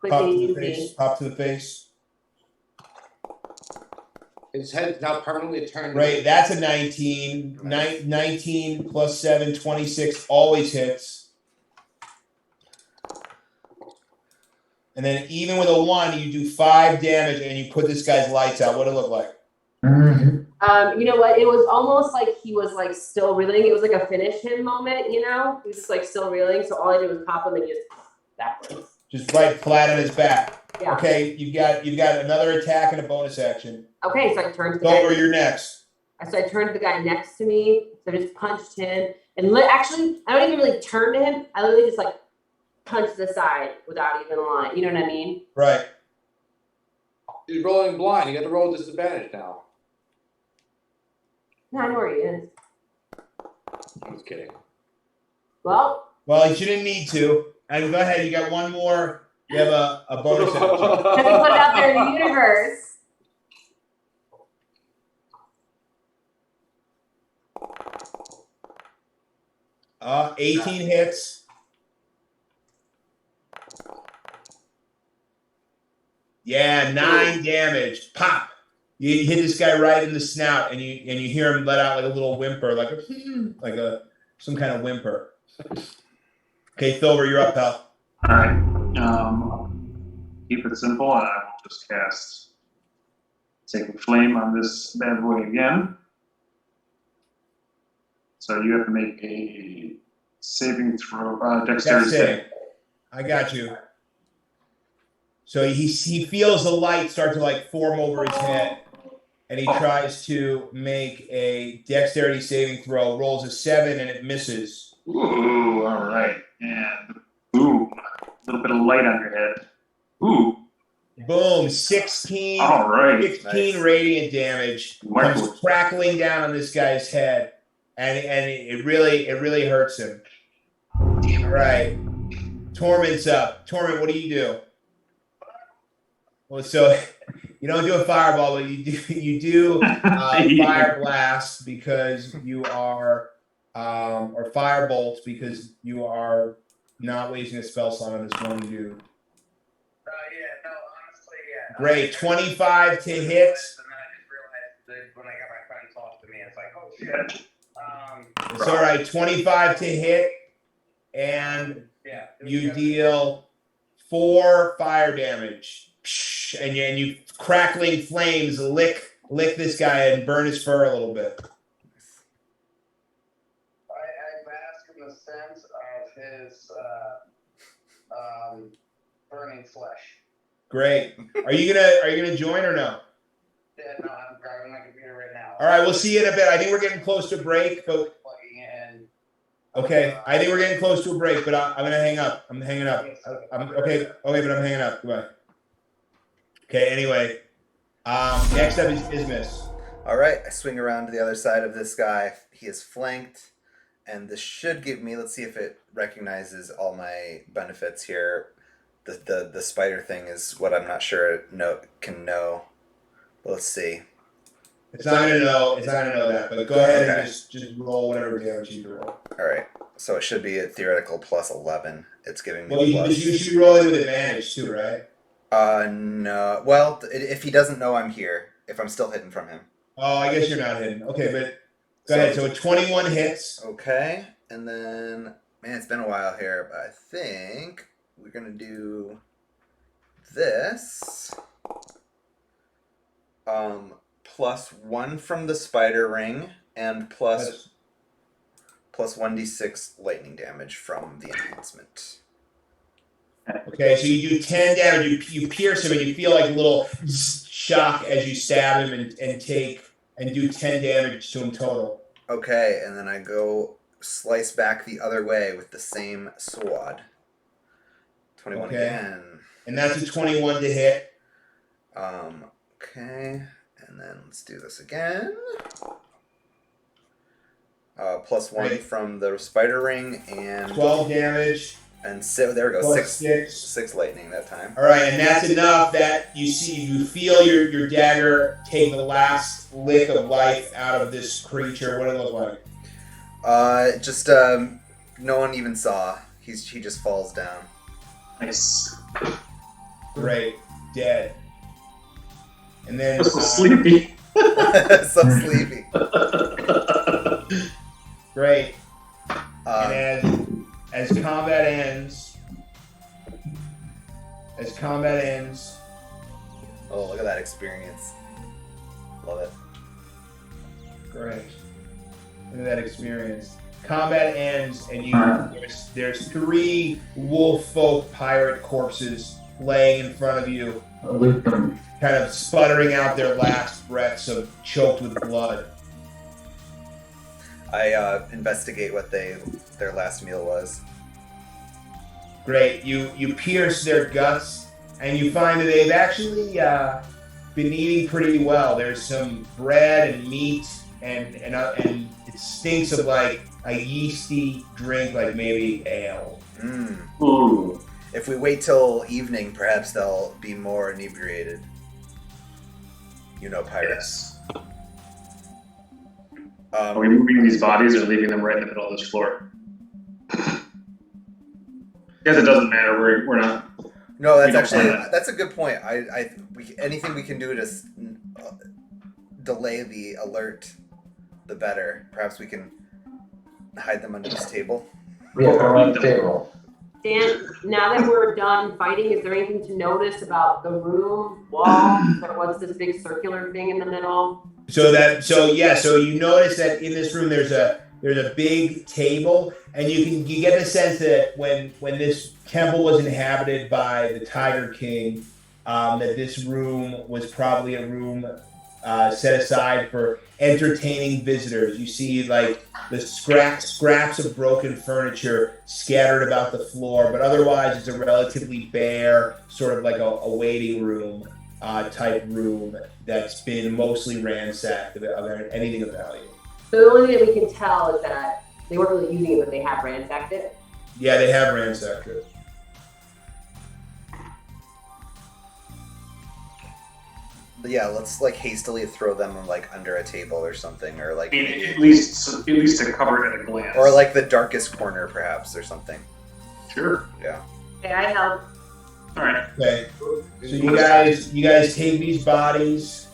quick Pop and to the easy. face. Pop to the face. His head's now permanently turned. Right, that's a 19. 19 plus 7, 26. Always hits. And then even with a 1, you do 5 damage and you put this guy's lights out. What'd it look like? You know what? It was almost like he was like still reeling. It was like a finish him moment, you know? He was just like still reeling. So all I did was pop him and just backwards. Just right flat on his back. Yeah. Okay, you've got another attack and a bonus action. Okay, so I turned to the Go guy. where you're next. So I turned to the guy next to me. So I just punched him. And actually, I don't even really turn to him. I literally just like punch the side without even lying. You know what I mean? Right. He's rolling blind. You got to roll disadvantage now. Minority is. I was kidding. Well, you didn't need to. And go ahead, you got one more. You have a bonus action. let me put it out there in the universe. Uh, 18 hits. Yeah, 9 damage. Pop. You hit this guy right in the snout, and you hear him let out like a little whimper, like some kind of whimper. Okay, Thilber, you're up, pal. All right. Keep it simple, and I will just cast Sacred Flame on this bad boy again. So you have to make a saving throw, dexterity That's save. it. I got you. So he feels the light start to like form over his head, and he tries to make a dexterity saving throw. Rolls a 7 and it misses. Ooh, all right. And boom, a little bit of light on your head. Ooh, Boom, 16. all right. 16 radiant damage Wonderful. comes crackling down on this guy's head, and it really hurts him. All right, Torment's up. Torment, what do you do? Well, so you don't do a fireball, but you do fire blast because you are or firebolt because you are not wasting a spell slot on this one dude. Great, 25 to hit. And then I just realized that when I got my friends off to me, it's like, oh shit. It's all right, 25 to hit, and Yeah. you deal 4 fire damage, and you crackling flames lick this guy and burn his fur a little bit. I bask in the sense of his burning flesh. Great. Are you gonna join or no? Yeah, no, I'm grabbing my computer right now. All right, we'll see you in a bit. I think we're getting close to break, but Plugging in. okay. I think we're getting close to a break, but I'm gonna hang up. I'm hanging up. I'm okay, but I'm hanging up. Goodbye. Okay. Anyway, next up is Ismus. All right, I swing around to the other side of this guy. He is flanked, and this should give me. Let's see if it recognizes all my benefits here. The spider thing is what I'm not sure it can know. But let's see. It's not gonna know. It's not gonna know that. But go ahead and Okay. just roll whatever damage you roll. All right, so it should be a theoretical plus 11. It's giving me Well, you plus. should roll it with advantage too, right? No. Well, if he doesn't know I'm here, if I'm still hidden from him. Oh, I guess you're not hidden. Okay, but go ahead. So 21 hits. Okay, and then man, it's been a while here, but I think we're gonna do this. Plus 1 from the spider ring, and plus 1d6 lightning damage from the enhancement. Okay, so you do 10 damage. You pierce him, and you feel like a little shock as you stab him and do 10 damage to him total. Okay, and then I go slice back the other way with the same sword. 21 Okay. again. And that's a 21 to hit. Okay, and then let's do this again. Plus 1 Great. from the spider ring, and 12 damage. and so there we go. Plus 6 6. lightning that time. All right, and that's enough that you feel your dagger take the last lick of life out of this creature. What did it look like? Just no one even saw. He just falls down. Nice. Great, dead. And then So sleepy. So sleepy. great. And as combat ends, Oh, look at that experience. Love it. great. Look at that experience. Combat ends, and there's 3 wolf folk pirate corpses laying in front of you, Loot them. kind of sputtering out their last breaths of choked with blood. I investigate what their last meal was. Great. You pierce their guts, and you find that they've actually been eating pretty well. There's some bread and meat it stinks of like a yeasty drink, like maybe ale. Ooh. If we wait till evening, perhaps they'll be more inebriated. You know, pirates. Are we moving these bodies or leaving them right in the middle of this floor? Guess it doesn't matter. We're not. No, We don't that's a good point. Anything we can do to delay the alert, the better. Perhaps we can hide them under this table. Yeah, around the table. Dan, now that we're done fighting, is there anything to notice about the room, wall, or what's this big circular thing in the middle? So you notice that in this room there's a big table, and you get the sense that when this temple was inhabited by the Tiger King, that this room was probably a room set aside for entertaining visitors. You see like the scraps of broken furniture scattered about the floor, but otherwise it's a relatively bare, sort of like a waiting room type room that's been mostly ransacked of anything of value. So the only thing that we can tell is that they weren't really using it, but they have ransacked it. Yeah, they have ransacked it. But yeah, let's like hastily throw them like under a table or something, or like At least to cover it at a glance. or like the darkest corner, perhaps, or something. Sure. Yeah. Okay, I help. All right. Okay. So you guys take these bodies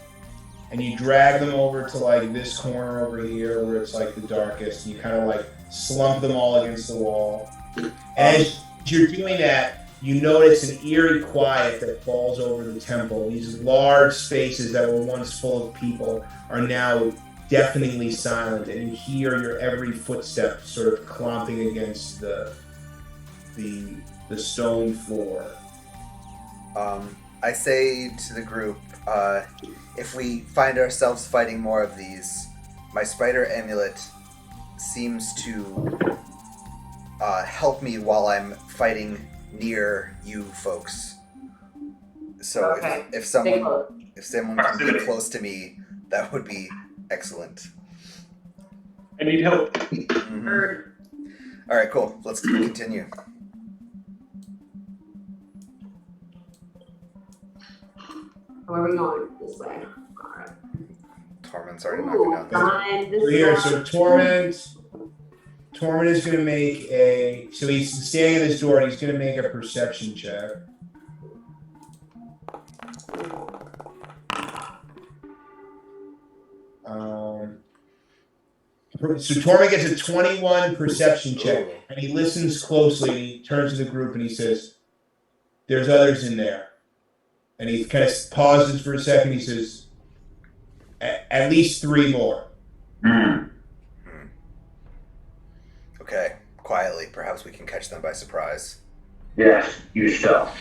and you drag them over to like this corner over here where it's like the darkest. And you kind of like slump them all against the wall. And as you're doing that, you notice an eerie quiet that falls over the temple. These large spaces that were once full of people are now deafeningly silent, and you hear your every footstep sort of clomping against the stone floor. I say to the group, if we find ourselves fighting more of these, my spider amulet seems to help me while I'm fighting near you folks. So Okay. if someone Stay close. can get close to me, that would be excellent. I need help. Mhm. Heard. All right, cool. Let's continue. Where are we going? This way. All right. Torment's already knocking down this. Fine. This So here, way. so Torment is going to make so he's standing at this door and he's going to make a perception check. So Torment gets a 21 perception check, and he listens closely, and he turns to the group and he says, "There's others in there." And he kind of pauses for a second. He says, "At least 3 more." Okay, quietly. Perhaps we can catch them by surprise. Yes, use stealth.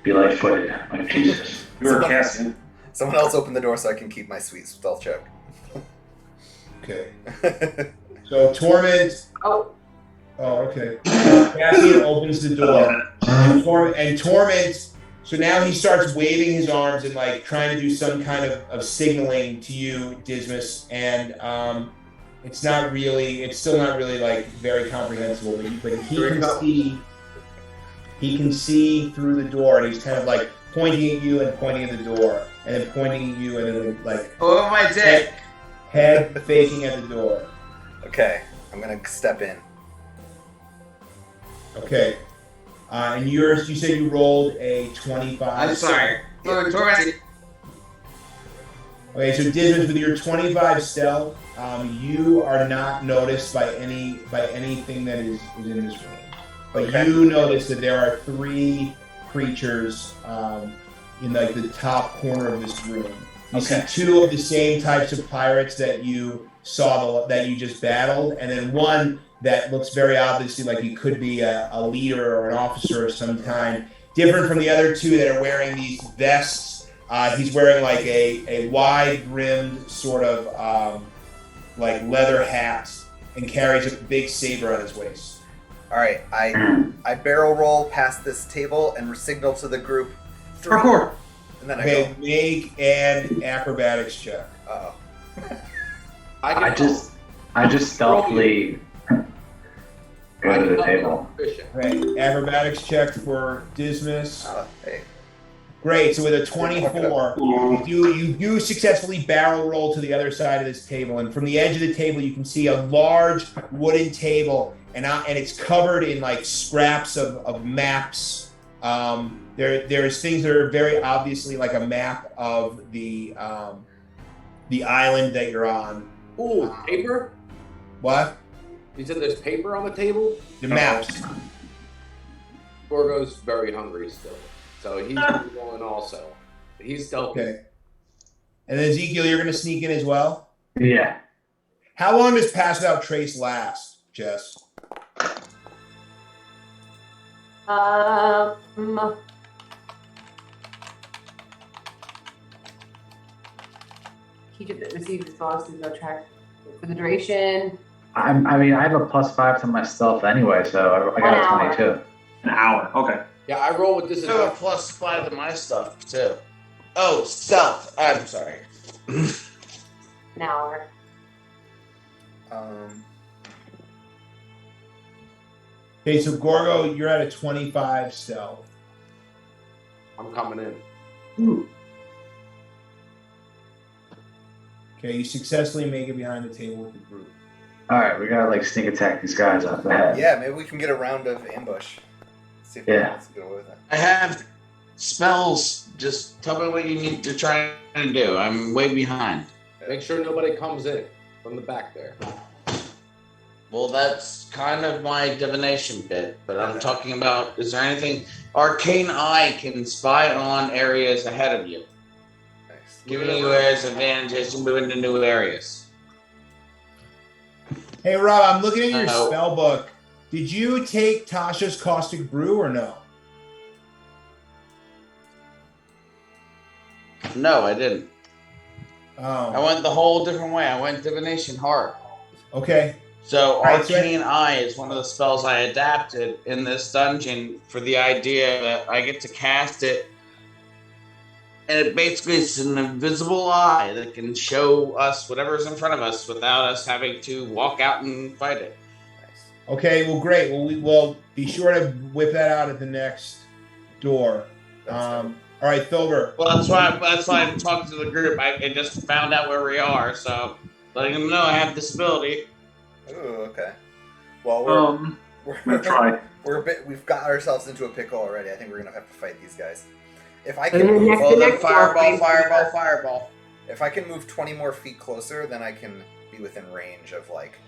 Be light-footed, like Jesus. You were Cassian. Someone else open the door so I can keep my sweet stealth check. Okay. So Torment. Oh, Okay. Cassian opens the door, and Torment. So now he starts waving his arms and like trying to do some kind of signaling to you, Dismas, and it's still not really like very comprehensible, but he can see through the door, and he's kind of like pointing at you and pointing at the door, and then pointing at you, and then like Oh my dick! head facing at the door. Okay, I'm gonna step in. Okay. And you said you rolled a 25. I'm sorry. Yeah. Torment. Okay, so Dismas, with your 25 stealth, you are not noticed by anything that is in this room. But Okay. you notice that there are 3 creatures in like the top corner of this room. You Okay. see 2 of the same types of pirates that you saw that you just battled, and then one that looks very obviously like he could be a leader or an officer of some kind, different from the other 2 that are wearing these vests. He's wearing like a wide-brimmed sort of like leather hat and carries a big saber on his waist. All right, I barrel roll past this table and signal to the group 3. Parkour. And then I Okay, go. make an acrobatics check. Uh-oh. I just stealthily go to the table. Great. Acrobatics check for Dismas. Hey. Great. So with a 24, you do successfully barrel roll to the other side of this table, and from the edge of the table, you can see a large wooden table, and it's covered in like scraps of maps. There's things that are very obviously like a map of the island that you're on. Ooh, paper? What? You said there's paper on the table? The maps. Gorgo's very hungry still. So he's rolling also. He's stealthy. Okay. And then Ezekiel, you're going to sneak in as well? Yeah. How long does Pass Without Trace last, Jess? He receives his bonuses no track for the duration. I mean, I have a +5 to my stealth anyway, so I got a 22. An hour. Okay. Yeah, I roll with I have a disadvantage. +5 to my stuff too. Oh, stealth. I'm sorry. An hour. Okay, so Gorgo, you're at a 25 stealth. I'm coming in. Okay, you successfully make it behind the table with the group. All right, we gotta like sneak attack these guys off the head. Yeah, maybe we can get a round of ambush. See if anyone wants to get away with it. I have spells. Just tell me what you need to try and do. I'm way behind. Make sure nobody comes in from the back there. Well, that's kind of my divination bit, but I'm talking about, is there anything? Arcane Eye can spy on areas ahead of you, Nice. giving you areas advantage as you move into new areas. Hey, Rob, I'm looking at your Uh-oh. spell book. Did you take Tasha's Caustic Brew or no? No, I didn't. I Oh, went the whole different way. I went divination hard. okay. So Right, so Arcane Eye is one of the spells I adapted in this dungeon for the idea that I get to cast it, and it basically is an invisible eye that can show us whatever's in front of us without us having to walk out and fight it. Nice. Okay, well, great. Well, we will be sure to whip that out at the next door. All right, Thilber. Well, that's why I'm talking to the group. I just found out where we are, so letting them know I have this ability. Ooh, okay. Well, I'm gonna try. we've got ourselves into a pickle already. I think we're gonna have to fight these guys. If I And can then move, next- Well, then door, fireball. if I can move 20 more feet closer, then I can be within range of like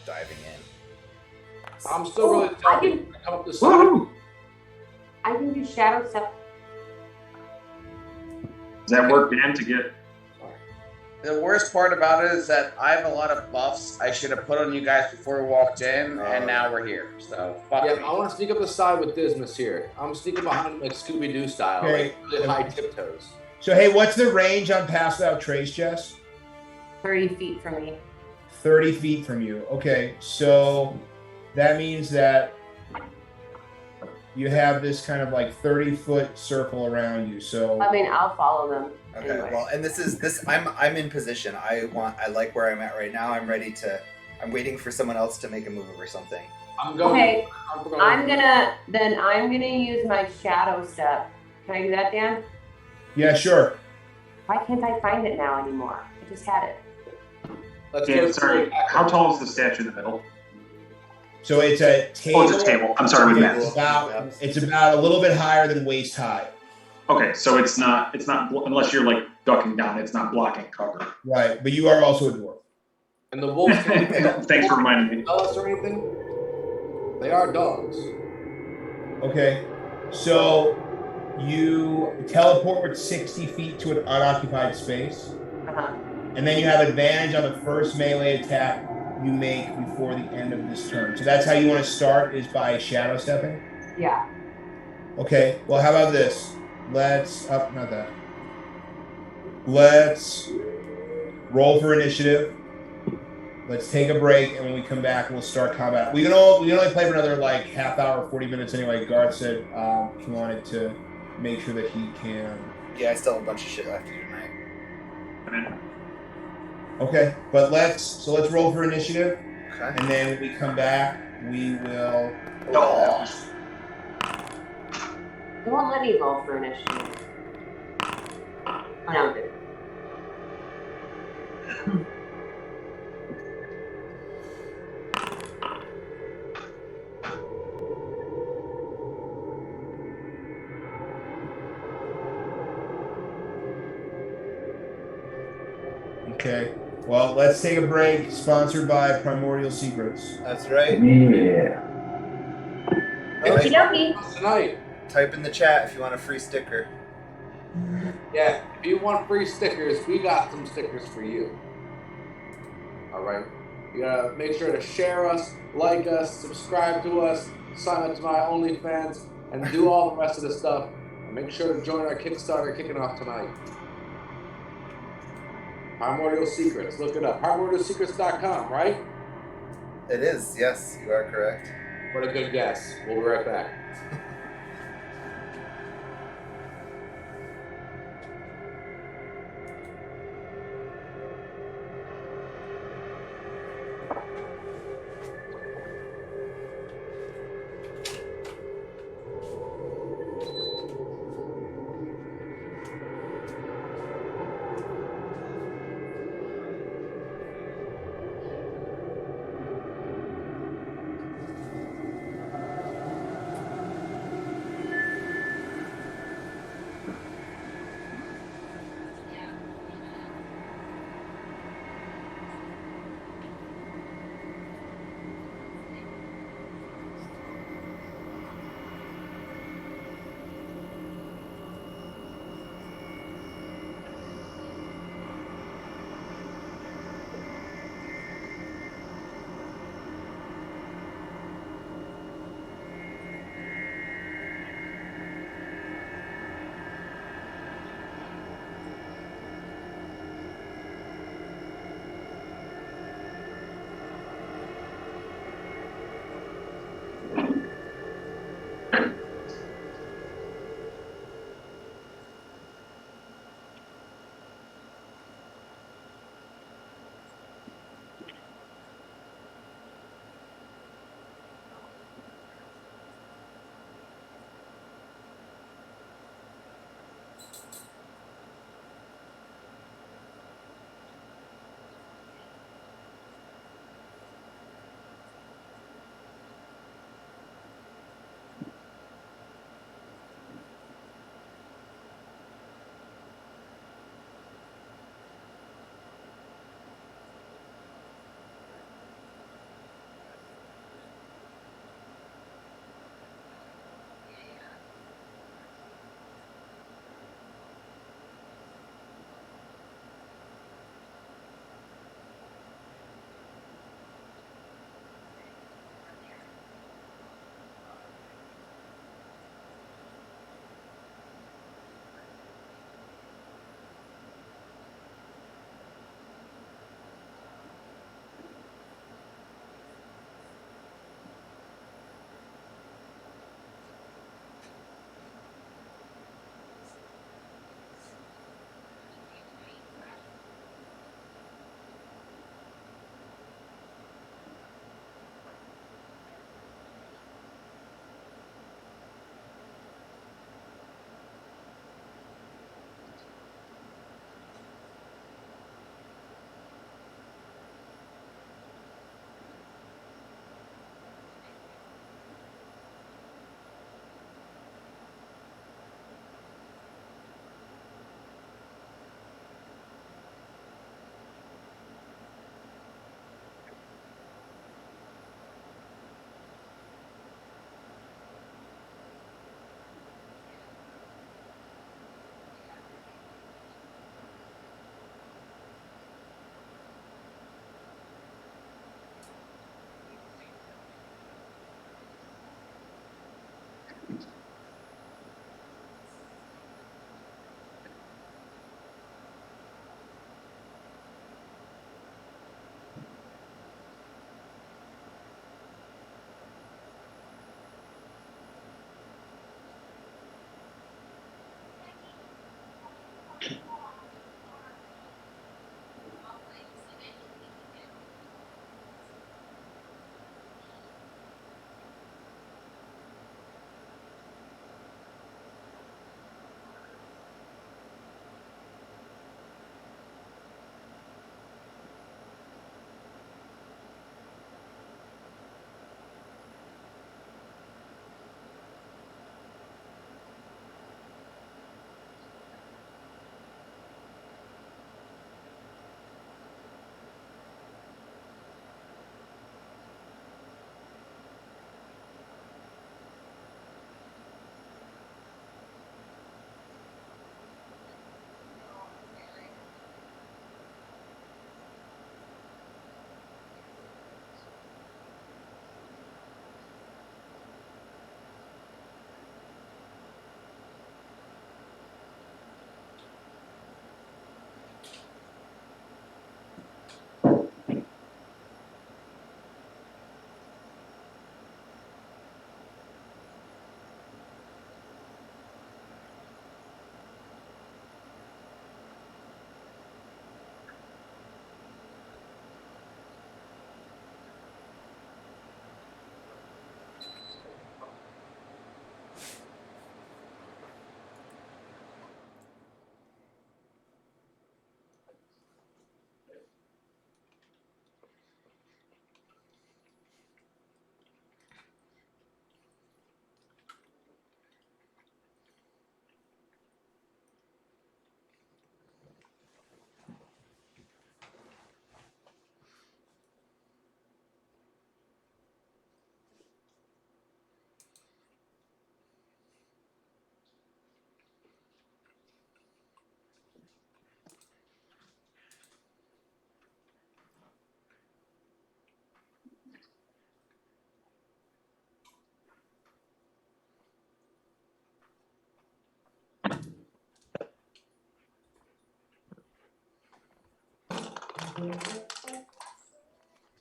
diving in. I'm still really I stealthy. can I come up the side. I can do shadow step. Does that work, Dan, to get? The worst part about it is that I have a lot of buffs I should have put on you guys before we walked in, and now we're here. So fuck Yeah, me. I want to sneak up the side with Dismas here. I'm sneaking behind him like Scooby-Doo style, Okay. like really high tiptoes. So, hey, what's the range on Pass Without Trace, Jess? 30 feet from me. 30 feet from you. Okay, so that means that you have this kind of like 30-foot circle around you. So, I mean, I'll follow them. Okay, Anyway. well, and this is I'm in position. I like where I'm at right now. I'm ready to. I'm waiting for someone else to make a move or something. I'm going. Okay, I'm I'm gonna use my shadow step. Can I do that, Dan? yeah, sure. Why can't I find it now anymore? I just had it. Let's Dan, go. sorry. How tall is the statue in the middle? So it's a table. Oh, it's a table. I'm sorry, with It's that. it's about a little bit higher than waist high. Okay, so it's not unless you're like ducking down. It's not blocking cover. Right, but you are also a dwarf. And the wolves can't Thanks for reminding me. tell us or anything. They are dogs. Okay, so you teleport 60 feet to an unoccupied space, Uh-huh. and then you have advantage on the first melee attack you make before the end of this turn. So that's how you want to start, is by shadow stepping. Yeah. Okay, well, how about this? Let's not that. Let's roll for initiative. Let's take a break, and when we come back, we'll start combat. We can only play for another like half hour, 40 minutes anyway. Garth said he wanted to make sure that he can. Yeah, I still have a bunch of shit I have to do tonight. And then Okay, but let's roll for initiative, Okay. and then when we come back, we will. Oh. It won't let me roll for initiative. Oh, no, it did. Okay. Well, let's take a break. Sponsored by Primordial Secrets. That's right. Yeah. Okie dokie. Tonight. Type in the chat if you want a free sticker. Yeah, if you want free stickers, we got some stickers for you. All right. You gotta make sure to share us, like us, subscribe to us, sign up to my OnlyFans, and do all the rest of the stuff. And make sure to join our Kickstarter kicking off tonight. Primordial Secrets. Look it up. Primordialsecrets.com, right? It is. Yes, you are correct. What a good guess. We'll be right back.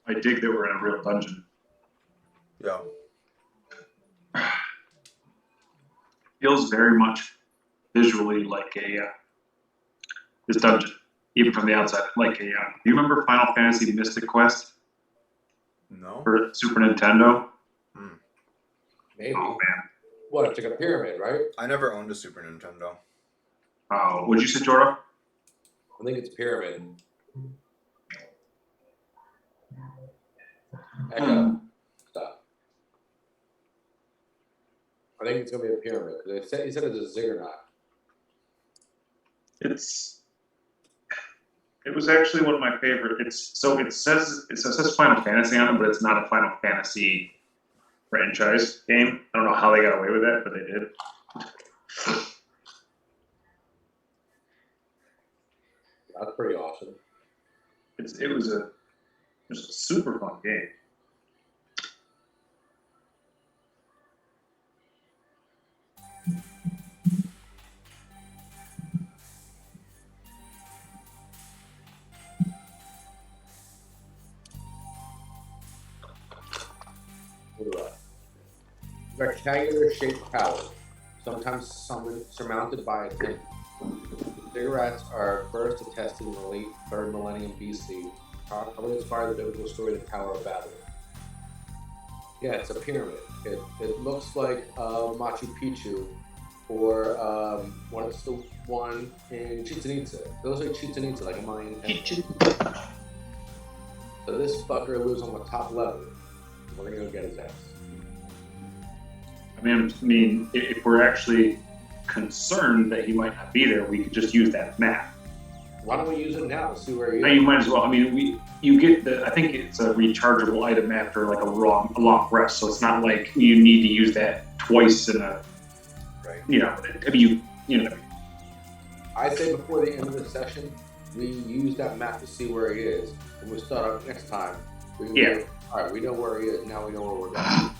I dig that we're in a real dungeon. Yeah. Feels very much visually like this dungeon, even from the outside. Like do you remember Final Fantasy Mystic Quest No. for Super Nintendo? Maybe. Oh man. What? It's like a pyramid, right? I never owned a Super Nintendo. Oh, what'd you say, Jordan? I think it's pyramid. Echo. Stop. I think it's gonna be a pyramid because he said it's a ziggurat. It was actually one of my favorite. It says Final Fantasy on it, but it's not a Final Fantasy franchise game. I don't know how they got away with that, but they did. That's pretty awesome. It was a super fun game. Rectangular shaped tower, sometimes surmounted by a thing. Ziggurats are first attested in the late 3rd millennium BC, probably inspired the biblical story of the Tower of Babel. Yeah, it's a pyramid. It looks like Machu Picchu, or what's the one in Chichen Itza? It looks like Chichen Itza, like a Mayan temple. So this fucker lives on the top level. We're gonna go get his ass. I mean, if we're actually concerned that he might not be there, we could just use that map. Why don't we use it now to see where he is? No, you might as well. I mean, you get I think it's a rechargeable item after like a long rest, so it's not like you need to use that twice in a. Right. I mean, you know. I say before the end of the session, we use that map to see where he is, and we start up next time. Yeah. All right, we know where he is. Now we know where we're going.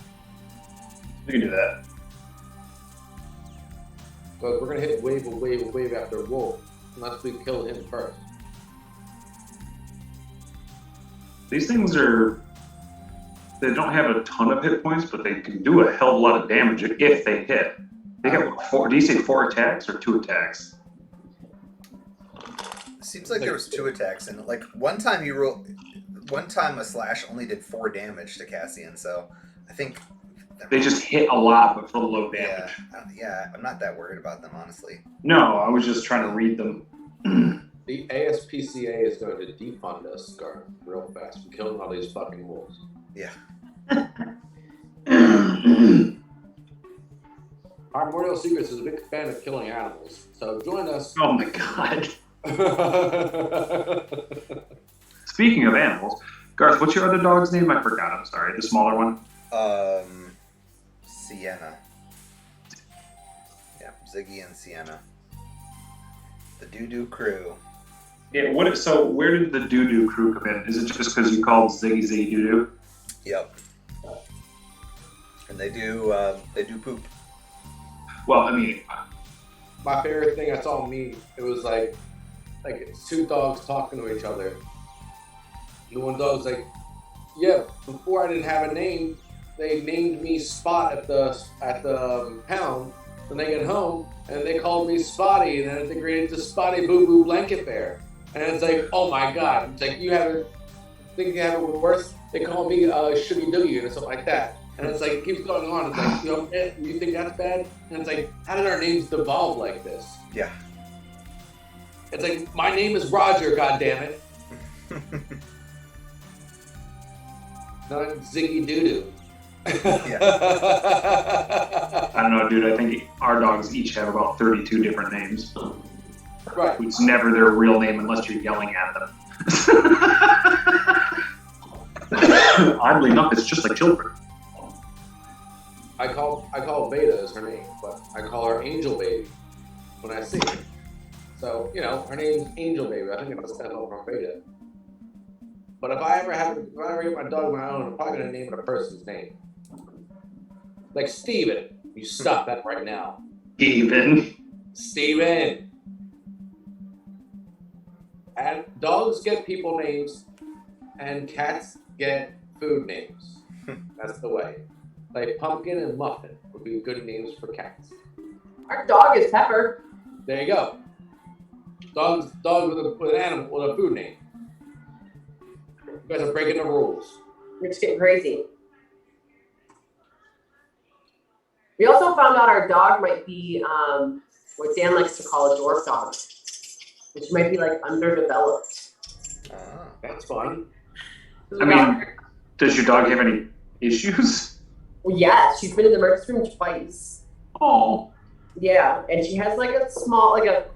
We can do that. But we're gonna hit wave after wolf, unless we kill him first. These things they don't have a ton of hit points, but they can do a hell of a lot of damage if they hit. They got 4. Do you say 4 attacks or 2 attacks? Seems like there was 2 attacks, and like one time a slash only did 4 damage to Cassian, so I think They just hit a lot, but for low damage. Yeah, I'm not that worried about them, honestly. No, I was just trying to read them. The ASPCA is going to defund us, Scar, real fast for killing all these fucking wolves. Yeah. Our Mortal Secrets is a big fan of killing animals, so join us. Oh my god. Speaking of animals, Garth, what's your other dog's name? I forgot, I'm sorry. The smaller one? Sienna. Yeah, Ziggy and Sienna. The Doo-Doo Crew. Yeah, so where did the Doo-Doo Crew come in? Is it just because you called Ziggy Doo-Doo? Yep. And they do poop. Well, I mean, My favorite thing I saw me, it was like it's 2 dogs talking to each other. And the one dog's like, yeah, before I didn't have a name, they named me Spot at the pound. When they get home, and they called me Spotty, and then it integrated to Spotty Boo Boo Blanket Bear. And it's like, oh my god, it's like you have it worse. They call me Shoogie Doogie or something like that. And it's like, it keeps going on. It's like, you think that's bad? And it's like, how did our names devolve like this? Yeah. It's like, my name is Roger, goddammit. Not Ziggy Doodoo. Yeah. I don't know, dude. I think our dogs each have about 32 different names. Right. It's never their real name unless you're yelling at them. Oddly enough, it's just like children. I call Beta as her name, but I call her Angel Baby when I see her. So, her name's Angel Baby. I think it's a step up from Beta. But if I ever get my dog of my own, I'm probably gonna name it a person's name. Like Steven. You stop that right now. Steven. Steven. And dogs get people names, and cats get food names. That's the way. Like Pumpkin and Muffin would be good names for cats. Our dog is Pepper. There you go. Dog with an animal with a food name. You guys are breaking the rules. We're just getting crazy. We also found out our dog might be what Dan likes to call a dwarf dog, which might be like underdeveloped. That's fun. I mean, does your dog have any issues? Well, yeah, she's been in the emergency room twice. Oh. Yeah, and she has like a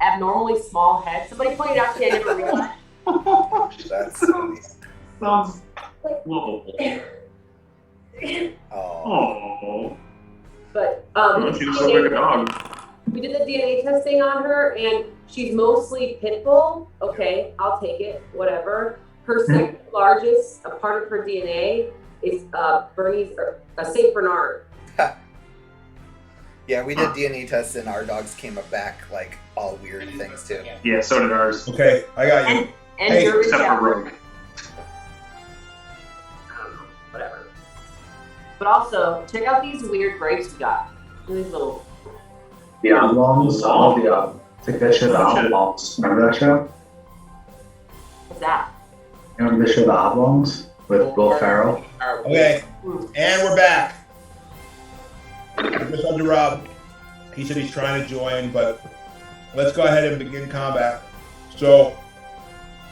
abnormally small head. Somebody pointed out to me, I never realized. That's funny. Sounds lovable. Oh. Oh. But She looks like a dog. we did the DNA testing on her, and she's mostly pit bull. Okay, I'll take it. Whatever. Her second largest, a part of her DNA is Bernie's or Saint Bernard. Yeah, we did DNA tests and our dogs came up back like all weird things too. Yeah, so did ours. Okay, I got you. And Hey, German Except for Shepherd. Rogue. I don't know, whatever. But also, check out these weird grapes we got. These little. The Oblongs, all the it's like that show, the Oblongs. Remember that show? What's that? You remember the show, The Oblongs, with Will Ferrell? Okay, and we're back. Just under Rob. He said he's trying to join, but let's go ahead and begin combat. So,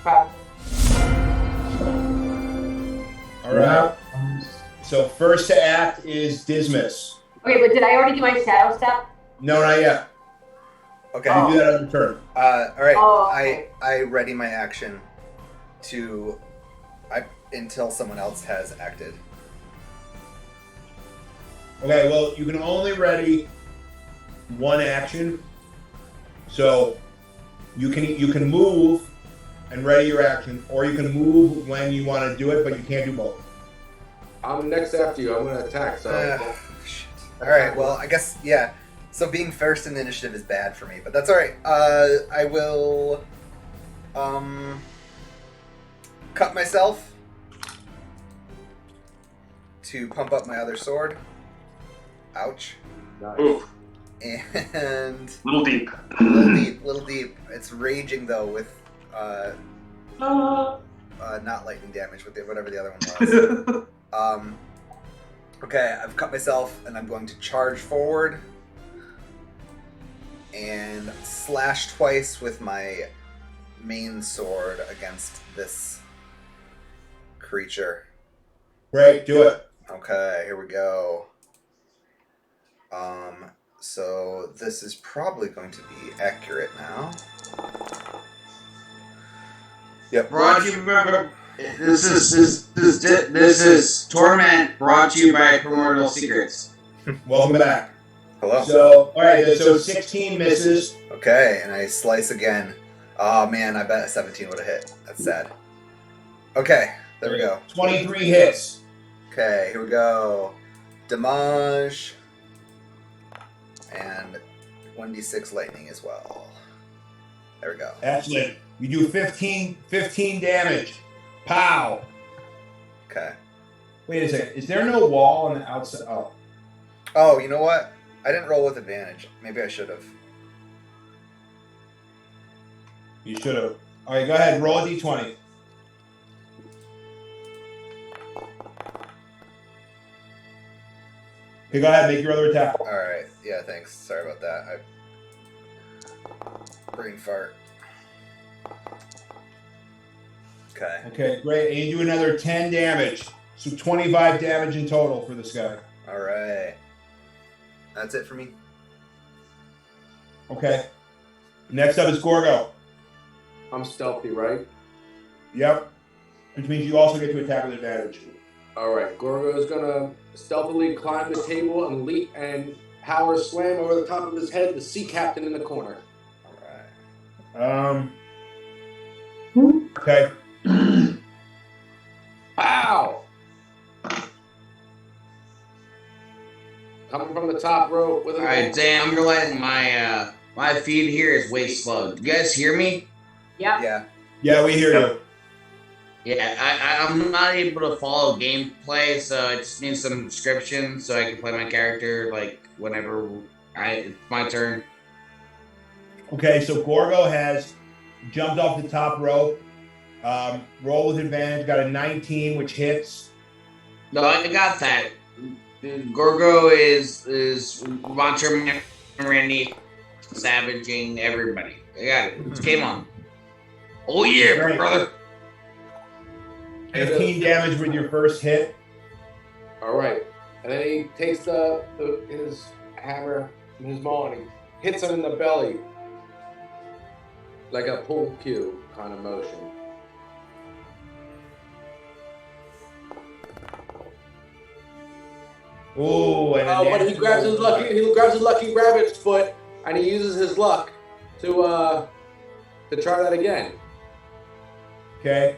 Crap. all right. So first to act is Dismas. Okay, but did I already do my shadow step? No, not yet. Okay. You do that on your turn. All right. Oh, okay. I ready my action until someone else has acted. Okay, well, you can only ready one action. So you can move and ready your action, or you can move when you want to do it, but you can't do both. I'm next after you. I'm gonna attack. So. Shit. All right. Well, I guess yeah. So being first in the initiative is bad for me, but that's all right. I will cut myself to pump up my other sword. Ouch. Nice. Oof. And Little deep. little deep. It's raging though with not lightning damage, with whatever the other one was. Okay, I've cut myself, and I'm going to charge forward and slash twice with my main sword against this creature. Great, do it. Okay, here we go. So this is probably going to be accurate now. Yep. Brought to you, remember, this is Torment brought to you by Primordial Secrets. Welcome back. Hello. So, all right, so 16 misses. Okay, and I slice again. Oh man, I bet a 17 would have hit. That's sad. Okay, there we go. 23 hits. Okay, here we go. Damage. And 1d6 lightning as well. There we go. Excellent. You do 15 damage. Pow. Okay. Wait a second. Is there no wall on the outside? Oh. Oh, you know what? I didn't roll with advantage. Maybe I should have. You should have. All right, go ahead. Roll a d20. Okay, go ahead. Make your other attack. All right. Yeah, thanks. Sorry about that. Brain fart. Okay. Okay, great. And you do another 10 damage. So 25 damage in total for this guy. All right. That's it for me. Okay. Next up is Gorgo. I'm stealthy, right? Yep. Which means you also get to attack with advantage. All right. Gorgo is gonna stealthily climb the table and leap and power slam over the top of his head the sea captain in the corner. All right. Okay. Ow! Coming from the top rope with a Alright, Dan, I'm realizing my feed here is way slow. Do you guys hear me? Yep. Yeah. Yeah, we hear you. Yeah, I'm not able to follow gameplay, so I just need some description so I can play my character like whenever it's my turn. Okay, so Gorgo has jumped off the top rope. Roll with advantage. Got a 19, which hits. No, I got that. Gorgo is Macho Man Randy savaging everybody. I got it. It's game on. Oh yeah, Great. brother. 15 damage with your first hit. All right. And then he takes his hammer from his maul and he hits him in the belly. Like a pull cue kind of motion. Ooh, and But he grabs his lucky rabbit's foot and he uses his luck to try that again. Okay.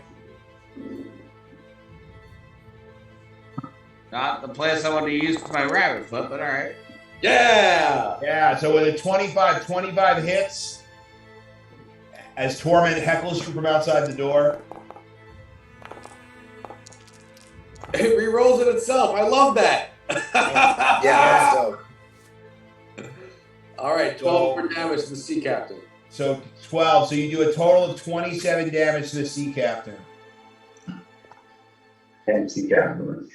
Not the place I want to use for my rabbit foot, but all right. Yeah. Yeah, so with a 25 hits, as Torment heckles you from outside the door. It re-rolls it itself. I love that. Yeah, so All right, 12 for damage to the sea captain. So 12. So you do a total of 27 damage to the sea captain. MC Captain.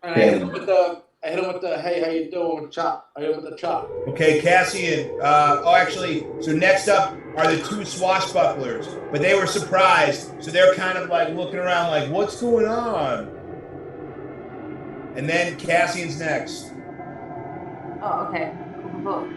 And I hit him with the hey, how you doing? Chop. I hit him with the chop. Okay, Cassian. Actually, so next up are the two swashbucklers, but they were surprised, so they're kind of like looking around, like, "What's going on?" And then Cassian's next. Oh, okay. Cool.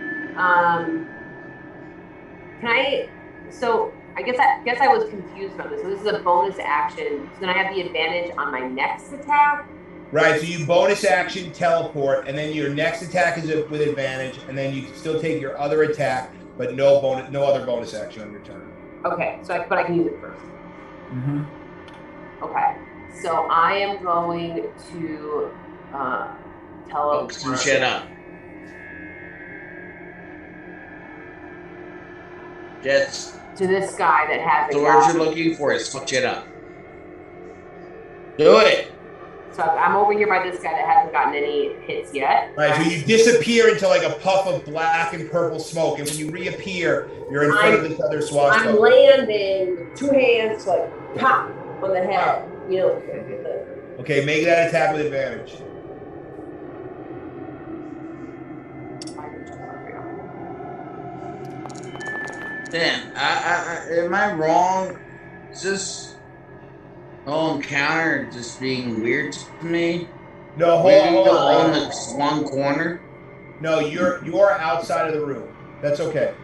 Can I? So I guess I was confused from this. So this is a bonus action. So then I have the advantage on my next attack. Right. So you bonus action teleport, and then your next attack is with advantage, and then you can still take your other attack, but no other bonus action on your turn. Okay. But I can use it first. Mm-hmm. Okay. So I am going to teleport. Some shit up. Just to this guy that hasn't. the word you're looking for is fuck shit up. Do it. So I'm over here by this guy that hasn't gotten any hits yet. Right, so you disappear into like a puff of black and purple smoke, and when you reappear, you're in front of this other I'm swashbuckler. landing, 2 hands like pop on the head. You know. Okay, make that attack with advantage. Damn, am I wrong? Is this whole encounter just being weird to me? No, We're hold all in on. this one corner. No, you're outside of the room. That's okay.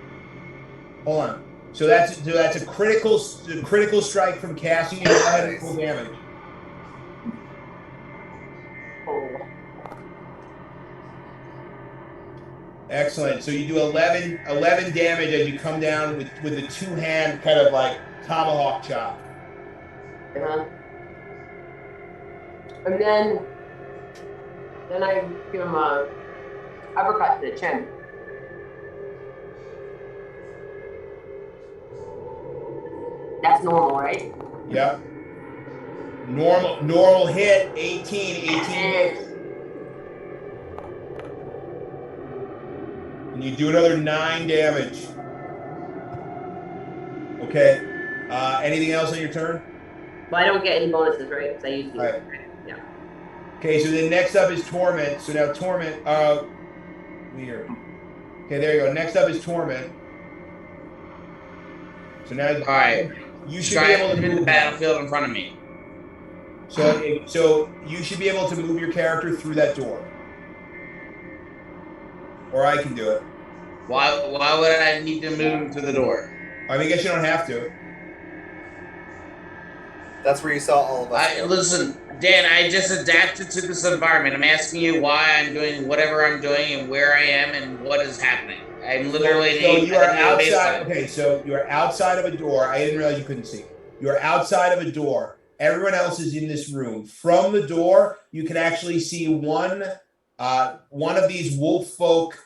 Hold on. So that's a critical strike from Cassie. You go ahead and full damage. Excellent. So you do 11 damage as you come down with the two-hand kind of like tomahawk chop. Uh-huh. And then I give him a uppercut to the chin. That's normal, right? Yep. Normal hit, 18 hits. And you do another 9 damage. Okay. Anything else on your turn? Well, I don't get any bonuses, right? Because I used to. Right. Yeah. Okay, so then next up is Torment. So now Torment, weird. Okay, there you go. Next up is Torment. So now, All right. you should be able to in move the battlefield in front of me. So you should be able to move your character through that door, or I can do it. Why would I need to move through the door? I mean, I guess you don't have to. that's where you saw all of us. Listen, Dan, I just adapted to this environment. I'm asking you why I'm doing whatever I'm doing and where I am and what is happening. I'm literally. So you are outside. Okay, so you are outside of a door. I didn't realize you couldn't see. You are outside of a door. Everyone else is in this room. From the door, you can actually see one of these wolf folk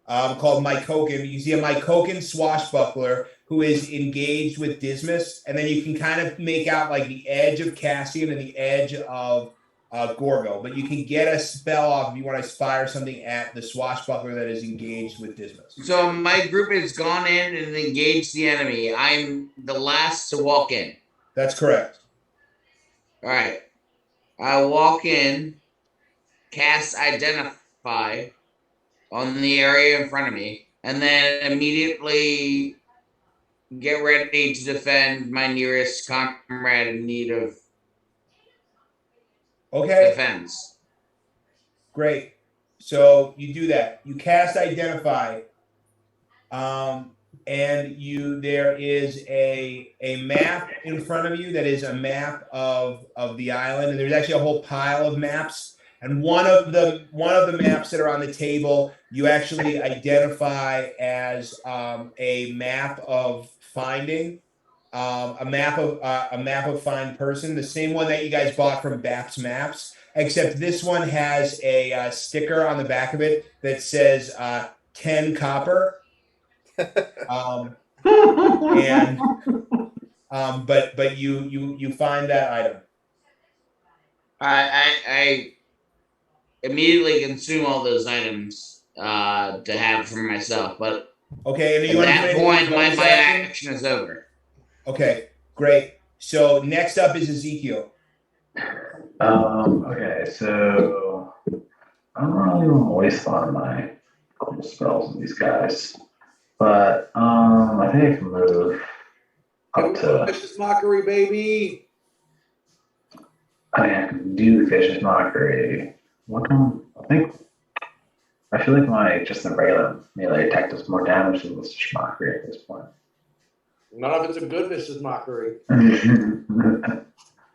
called Mykokin. You see a Mykokin swashbuckler who who is engaged with Dismas, and then you can kind of make out like the edge of Cassian and the edge of Gorgo, but you can get a spell off if you want to fire something at the swashbuckler that is engaged with Dismas. So my group has gone in and engaged the enemy. I'm the last to walk in. That's correct. All right. I walk in, cast Identify on the area in front of me, and then immediately get ready to defend my nearest comrade in need of defense. Great. So you do that. You cast Identify, and there is a map in front of you that is a map of the island, and there's actually a whole pile of maps. And one of the maps that are on the table, you actually identify as a map of finding, a map of find person, the same one that you guys bought from Baps Maps, except this one has a sticker on the back of it that says 10 copper. But you find that item. I immediately consume all those items to have for myself, but okay, and at that point, my action is over. Okay, great. So next up is Ezekiel. Okay, so I don't really want to waste a lot of my cool spells on these guys, but I think I can move up to. Vicious Mockery, baby. I mean, I can do Vicious Mockery. What? I feel like my just the regular melee attack does more damage than Vicious Mockery at this point. Not if it's a good Vicious Mockery. Trying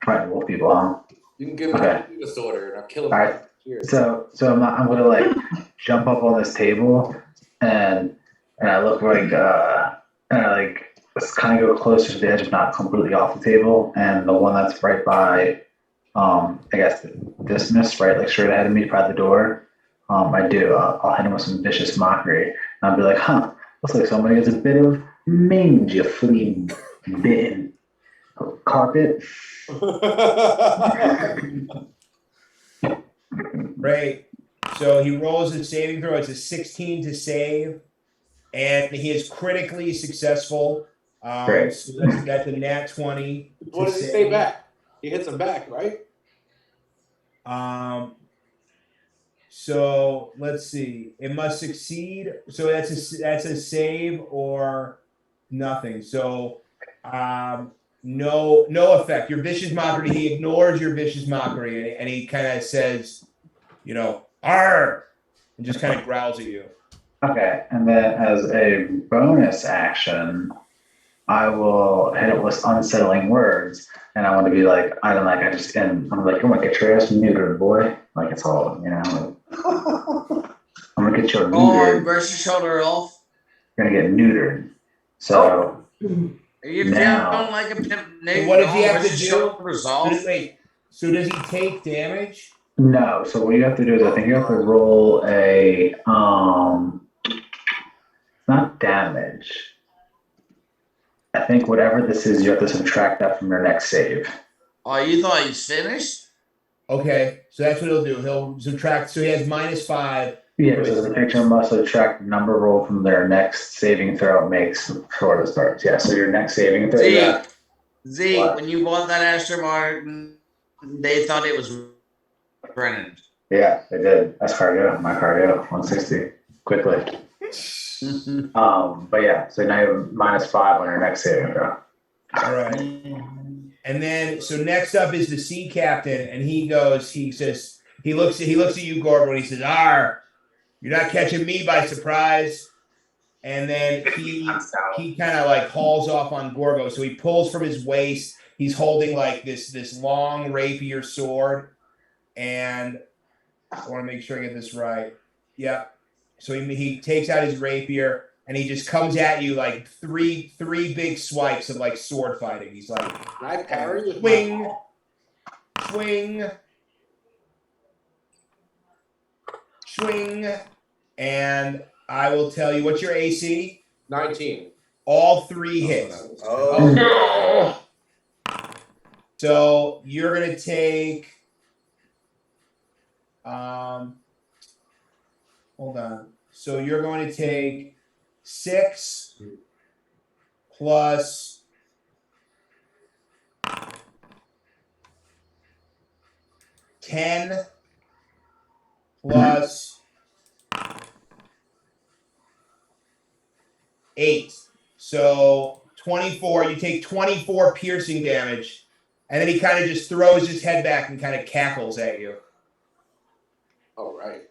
to wolf people on. You can give me a disorder and I'll kill him. All right. So I'm gonna like jump up on this table and I look like and I like let's kind of go closer to the edge, but not completely off the table. And the one that's right by I guess Dismas, right, like straight ahead of me by the door. I'll hit him with some Vicious Mockery. And I'll be like, looks like somebody has a bit of mange, you flea bitten carpet. Great. So he rolls a saving throw. It's a 16 to save, and he is critically successful. Great. So that's a nat 20. What does he say back? He hits him back, right? So let's see. It must succeed. So that's a save or nothing. So no effect. Your Vicious Mockery, he ignores your Vicious Mockery and he kind of says, "Arr!" and just kind of growls at you. Okay, and then as a bonus action, I will hit it with unsettling words, and I want to be like, I'm like, I'm gonna get your ass neutered, boy. Like it's all, I'm gonna get your neutered. Brush your shoulder off. You're gonna get neutered. So Are you now, feeling like a pimp? What does he have to do? Resolve? So does he take damage? No. So what you have to do is, I think you have to roll a not damage. I think whatever this is, you have to subtract that from your next save. Oh, you thought he's finished? Okay, so that's what he'll do. He'll subtract. So he has -5. Yeah, so the picture must subtract the number roll from their next saving throw it makes before it starts. Yeah, so your next saving throw. Zeke, when you bought that Aston Martin, they thought it was Brennan. Yeah, they did. That's cardio. My cardio, 160. Quickly. But yeah, so now you have -5 on your next saving throw. All right. And then, so next up is the sea captain, and he looks at you, Gorgon, and he says, "Arr, you're not catching me by surprise." And then he kind of like hauls off on Gorgo. So he pulls from his waist. He's holding like this long rapier sword, and I want to make sure I get this right. Yeah. So he takes out his rapier and he just comes at you like three big swipes of like sword fighting. He's like, Can I parry with swing, swing, swing, and I will tell you, what's your AC? 19. All 3 hits. Oh. So you're going to take. Hold on. So you're going to take 6 plus 10 plus 8. So 24. You take 24 piercing damage. And then he kind of just throws his head back and kind of cackles at you. All right.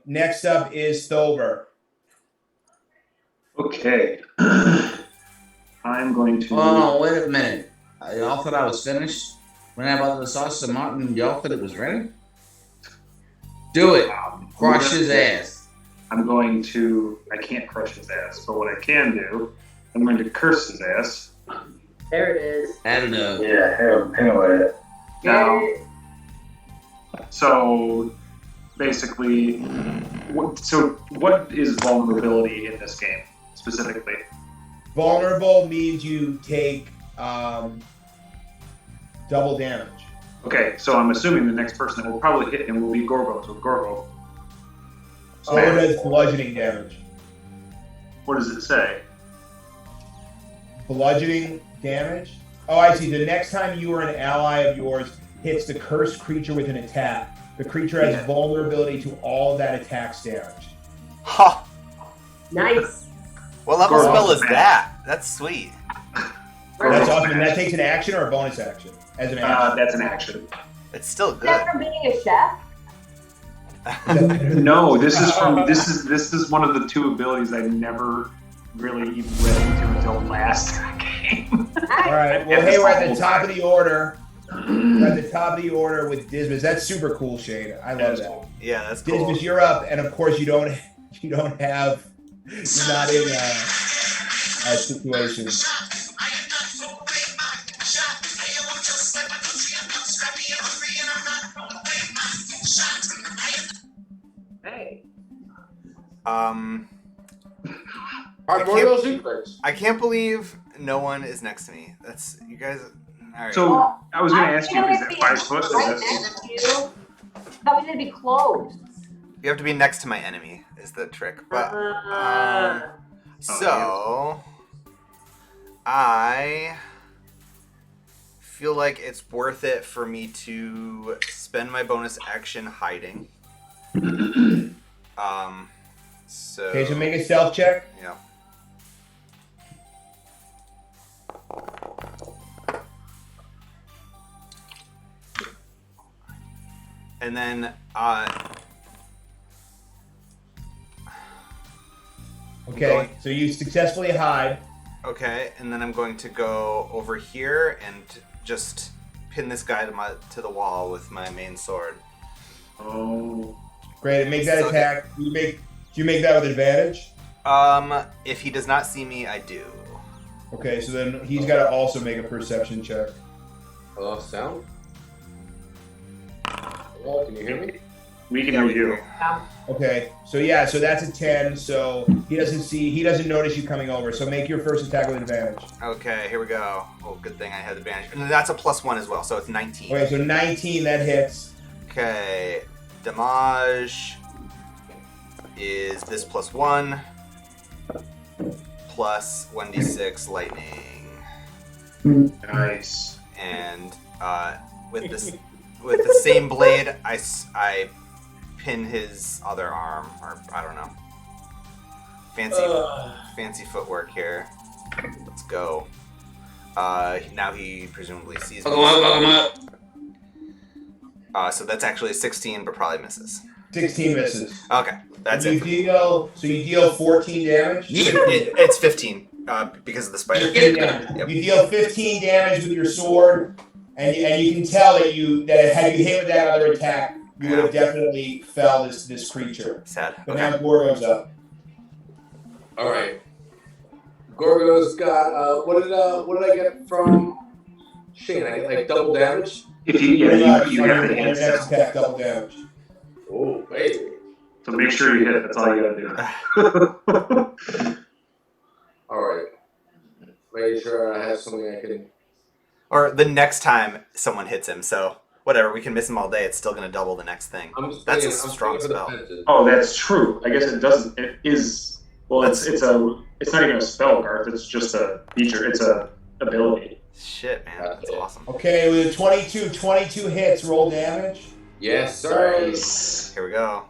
Next up is Thober. Okay. I'm going to. Oh, wait a minute. Y'all thought I was finished? When I bought the sauce and Martin, y'all thought it was ready? Do it. Crush his ass. I'm going to. I can't crush his ass, but what I can do, I'm going to curse his ass. There it is. I don't know. Yeah, hit him with it. Now, so basically, what is vulnerability in this game specifically? Vulnerable means you take double damage. Okay, so I'm assuming the next person that will probably hit him will be Gorgo. So Gorgo. So it does bludgeoning damage. What does it say? Bludgeoning damage? Oh, I see. The next time you or an ally of yours hits the cursed creature with an attack, the creature has vulnerability to all that attack's damage. Ha! Nice. What level Gorgo. spell is that? That's sweet. That's awesome. And that takes an action or a bonus action? As an action. That's an action. It's still Is good. that from being a chef? No, this is one of the 2 abilities I never really even read into until last game. All right. Well, hey, we're at the top of the order. We're at the top of the order with Dismas. That's super cool, Shane. I love that. Yeah, that's cool. Dismas, you're up, and of course you're not in a situation. Hey. Primordial secrets. I can't believe no one is next to me. That's you guys. All right. So I was going to I'm ask you, gonna is that be 5 foot? Is right that, next to you. Thought we had to be close. You have to be next to my enemy is the trick. But so I feel like it's worth it for me to spend my bonus action hiding. So Okay, so make a stealth check. Yeah. And then Okay, so you successfully hide. okay, and then I'm going to go over here and just pin this guy to the wall with my main sword. oh. Great, make that So attack. Do you make that with advantage? If he does not see me, I do. Okay, so then he's got to also make a perception check. Hello, sound? Hello, can you hear me? We can hear you. Okay, so yeah, so that's a 10. So he doesn't notice you coming over. So make your first attack with advantage. Okay, here we go. Oh, good thing I had advantage. And that's a +1 as well, so it's 19. Okay, so 19, that hits. Okay, damage is this +1 plus 1d6 lightning, Nice. and with the same blade, I pin his other arm, or I don't know. Fancy footwork here. Let's go. Now he presumably sees me. So that's actually a 16, but probably misses. 16 misses. Okay, that's you it. You deal 14 damage. It's 15 because of the spider. 15 damage. Yep. You deal 15 damage with your sword, and you can tell that had you hit with that other attack, you would have definitely fell this creature. Sad. But Okay. now Gorgo's up. All right. Gorgo's got what did I get from Shane? I get like double damage. If you have to Your hit next attack, double damage. Oh, baby. So make sure you hit it. That's all you gotta do. All right. Making sure I have something I can. Or the next time someone hits him. So whatever, we can miss him all day. It's still going to double the next thing. That's a strong spell. Oh, that's true. I guess it doesn't. It is. Well, it's not even a spell, Garth. It's just a feature. It's a ability. Shit, man, that's awesome. Okay, with a 22 hits, roll damage. Yes, sir. Here we go.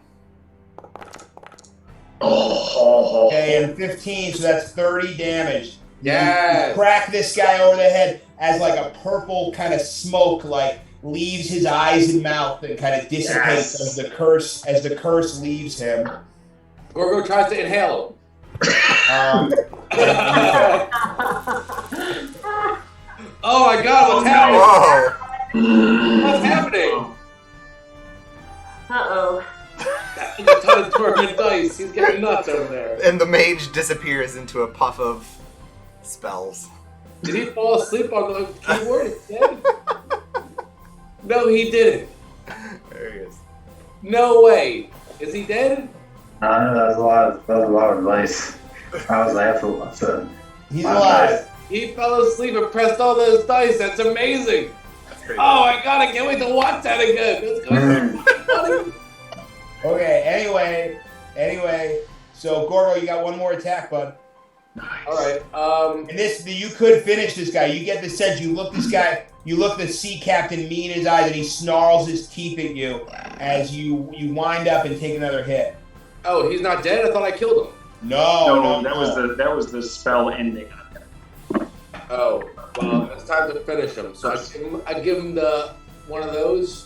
Okay, and 15, so that's 30 damage. Yes. You crack this guy over the head as like a purple kind of smoke like leaves his eyes and mouth and kind of dissipates as the curse leaves him. Gorgo tries to inhale. Oh my God! What's happening? What's happening? Uh-oh. That's a ton of torment dice. He's getting nuts over there. And the mage disappears into a puff of spells. Did he fall asleep on the keyboard instead? No, he didn't. There he is. No way. Is he dead? I don't know, that was a lot of advice. I was laughing. So, He's alive. He fell asleep and pressed all those dice. That's amazing. That's pretty Oh my God! I can't wait to watch that again. That's going to be funny. Okay, anyway, so Gorgo, you got one more attack, bud. Nice. All right. And this, you could finish this guy. You get the sense, you look the sea captain me in his eyes, and he snarls his teeth at you as you wind up and take another hit. Oh, he's not dead. I thought I killed him. No, that was the spell ending. Oh, well, it's time to finish him. So I give him the one of those,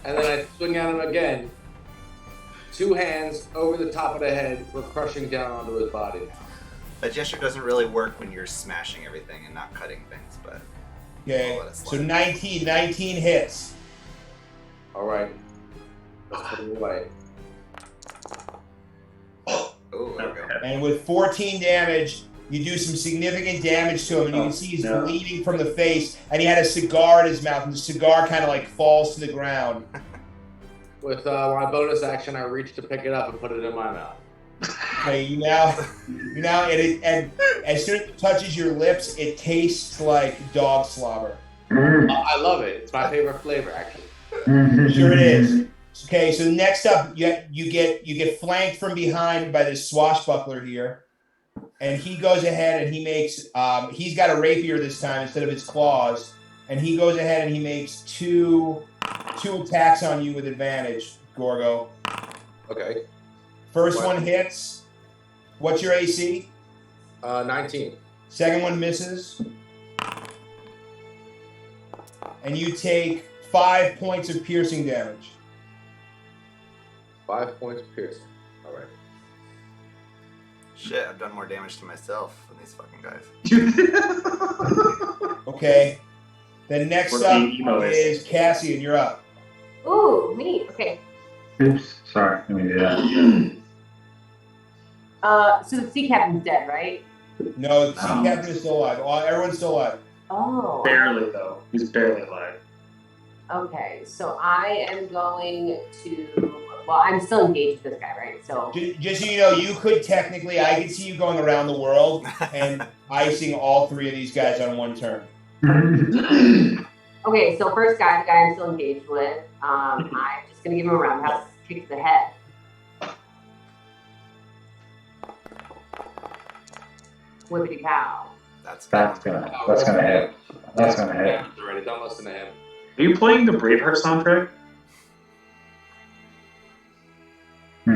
and then I swing at him again. 2 hands over the top of the head. We're crushing down onto his body. That gesture doesn't really work when you're smashing everything and not cutting things, but Okay, I'll let it so slide. 19 hits. All right. Let's put him away. Oh, there we go. And with 14 damage, you do some significant damage to him, and you can see he's bleeding from the face, and he had a cigar in his mouth, and the cigar kind of like falls to the ground. With my bonus action, I reach to pick it up and put it in my mouth. Okay, and as soon as it touches your lips, it tastes like dog slobber. I love it. It's my favorite flavor, actually. Sure it is. Okay, so next up, you get flanked from behind by this swashbuckler here, and he goes ahead and he makes he's got a rapier this time instead of his claws, and he goes ahead and he makes two attacks on you with advantage, Gorgo. Okay. First one hits. What's your AC? 19. Second one misses, and you take 5 points of piercing damage. 5 points of piercing. All right. Shit, I've done more damage to myself than these fucking guys. Okay. Then next Where up the emo is Cassian. You're up. Ooh, me. Okay. Oops, sorry. Let me do that. So the sea captain's dead, right? No, the sea captain is still alive. Everyone's still alive. Oh. Barely though. He's barely alive. Okay, so I am going to. Well, I'm still engaged with this guy, right? So. Just so you know, you could technically, I could see you going around the world and icing all 3 of these guys on one turn. Okay, so first guy, the guy I'm still engaged with, I'm just gonna give him a roundhouse kick to the head. Whippity cow. That's That's gonna hit. That's gonna hit. Already, don't listen to him. Are you playing the Braveheart soundtrack? I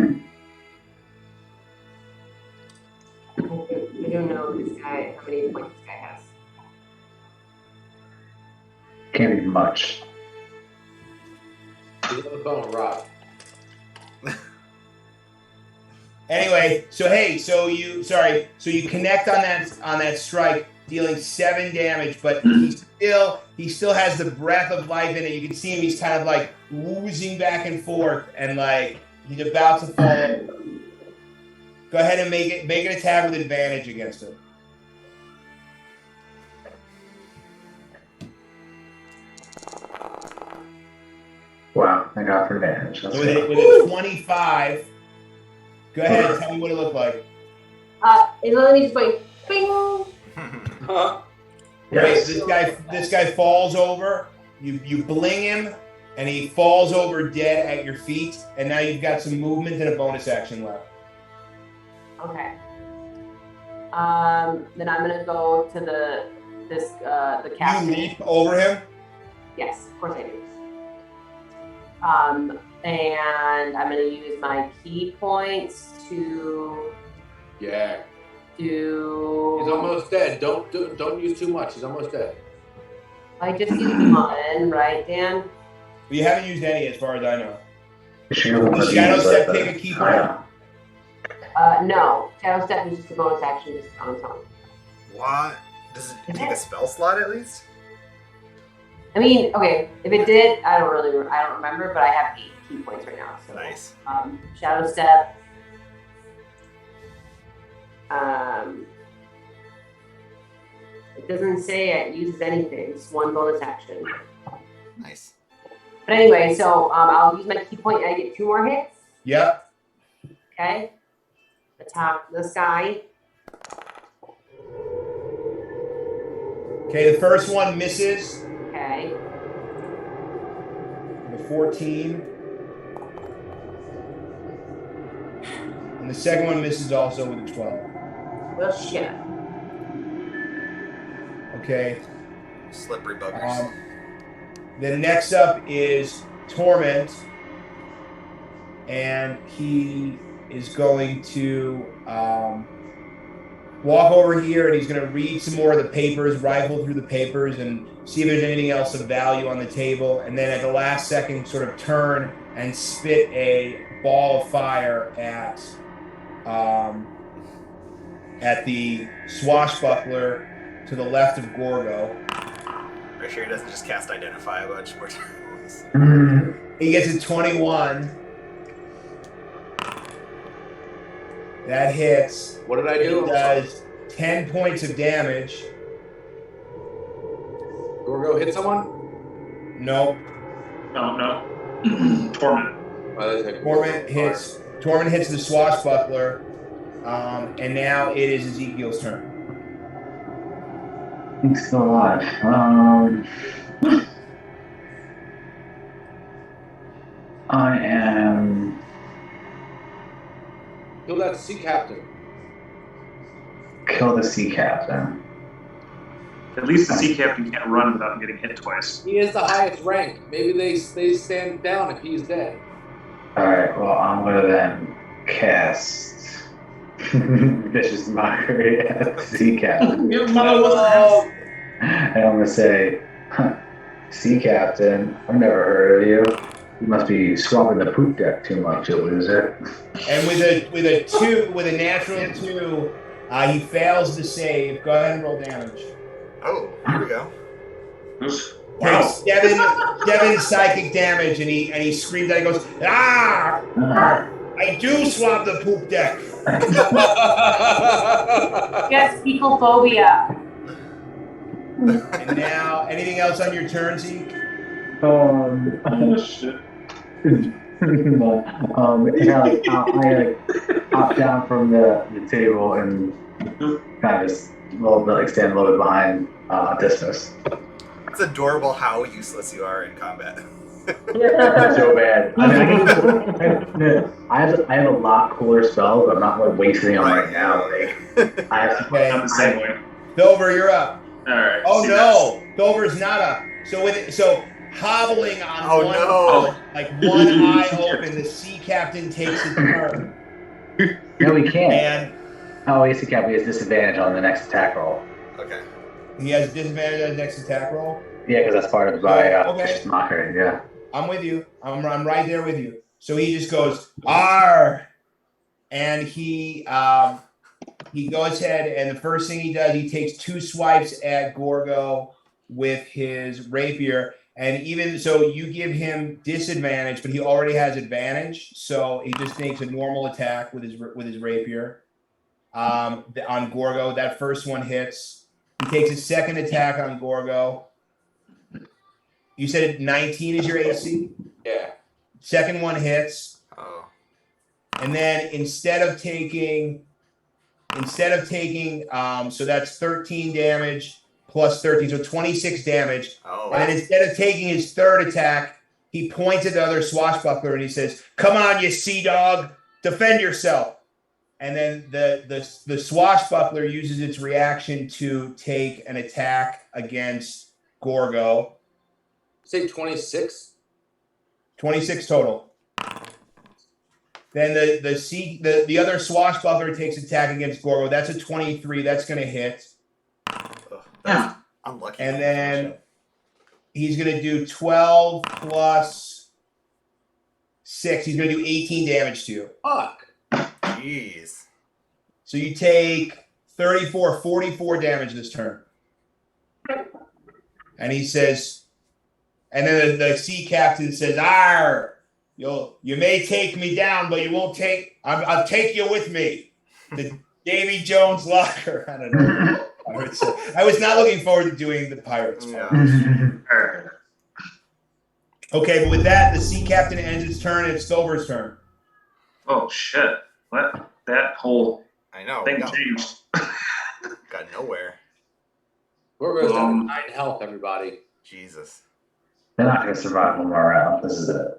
don't know this guy, how many points this guy has. Can't be much. He's on the phone with Rob. Anyway, so you connect on that strike, dealing 7 damage, but he still has the breath of life in it. You can see him; he's kind of like woozing back and forth, and like he's about to fall over. Go ahead and make an attack with advantage against him. Wow, I got for advantage. Let's So go. with a 25, go ahead and tell me what it looked like. It literally just went bing. Huh? Right, Yes. this guy falls over. You bling him, and he falls over dead at your feet. And now you've got some movement and a bonus action left. Okay. Then I'm gonna go to the You captain. leap over him. Yes, of course I do. And I'm gonna use my key points to Yeah. do. He's almost dead. Don't use too much. He's almost dead. I just used one, right, Dan? But you haven't used any, as far as I know. Shadow Does Shadow Step take a key point? No. Shadow Step is just a bonus action, just on its own. What? Does it take a spell slot at least? I mean, okay, if it did, I don't remember, but I have 8 key points right now. So, Nice. Shadow Step. It doesn't say it uses anything. It's one bonus action. Nice. But anyway, so I'll use my key point and I get 2 more hits. Yep. Okay. Attack this guy. Okay, the first one misses Okay. with a 14. And the second one misses also with a 12. Well, shit. Okay. Slippery buggers. Then next up is Torment. And he is going to walk over here and he's going to read some more of the papers, rifle through the papers, and see if there's anything else of value on the table. And then at the last second, sort of turn and spit a ball of fire at the swashbuckler to the left of Gorgo. Are you sure he doesn't just cast Identify a bunch more times? He gets a 21. That hits. What did I He do? does 10 points of damage. Gorgo hit someone? Nope. No. Torment. Torment hits the swashbuckler. And now it is Ezekiel's turn. He's still alive. I am. Kill that sea captain. Kill the sea captain. At least the sea captain can't run without getting hit twice. He is the highest rank. Maybe they stand down if he's dead. Alright, well, I'm gonna then cast Vicious Mockery at the sea captain. Your mother was And I'm gonna say, sea captain, I've never heard of you. You must be swapping the poop deck too much, you loser. And with a natural 2, he fails to save. Go ahead and roll damage. Oh, here we go. Takes 7 psychic damage, and he screams out. He goes, "Ah! I do swap the poop deck." Yes, fecal phobia. And now, anything else on your turn, Zeke? Oh, shit. I hop down from the table and kind of just a little bit, stand a little bit behind Dismas. It's adorable how useless you are in combat. So bad. I have a lot cooler spells, but I'm not wasting them right now. I have to Okay. I'm the same way. Dover, you're up. All right. Oh see no, Dover's not up. So hobbling on one eye open, the sea captain takes a turn. No, we can't. And Oh, yes, he can't. He has disadvantage on the next attack roll. Okay. he has disadvantage on his next attack roll. Yeah, because that's part of my Okay. Vicious Mockery. Yeah. I'm with you. I'm right there with you. So he just goes, "Arr!" And he goes ahead, and the first thing he does, he takes 2 swipes at Gorgo with his rapier. And even so, you give him disadvantage, but he already has advantage. So he just makes a normal attack with his rapier on Gorgo. That first one hits. He takes a second attack on Gorgo. You said 19 is your AC? Yeah. Second one hits. Oh. And then instead of taking, so that's 13 damage plus 13, so 26 damage. Oh. And then instead of taking his third attack, he points at the other swashbuckler and he says, "Come on, you sea dog, defend yourself." And then the swashbuckler uses its reaction to take an attack against Gorgo. Say 26. 26 total. Then the other swashbuckler takes attack against Gorgo. That's a 23. That's going to hit. That's unlucky. And then he's going to do 12 plus 6. He's going to do 18 damage to you. Fuck. Jeez. So you take 44 damage this turn. And he says, and then the sea captain says, "Arr, you may take me down, but you won't take. I'll take you with me." The Davy Jones locker. I don't know. I was not looking forward to doing the pirates. Okay, but with that, the sea captain ends its turn. And it's Stover's turn. Oh shit! What? That whole I know. thing changed. Got nowhere. Gorgo's down to 9 health, everybody. Jesus. They're not going to survive one more round. This is it.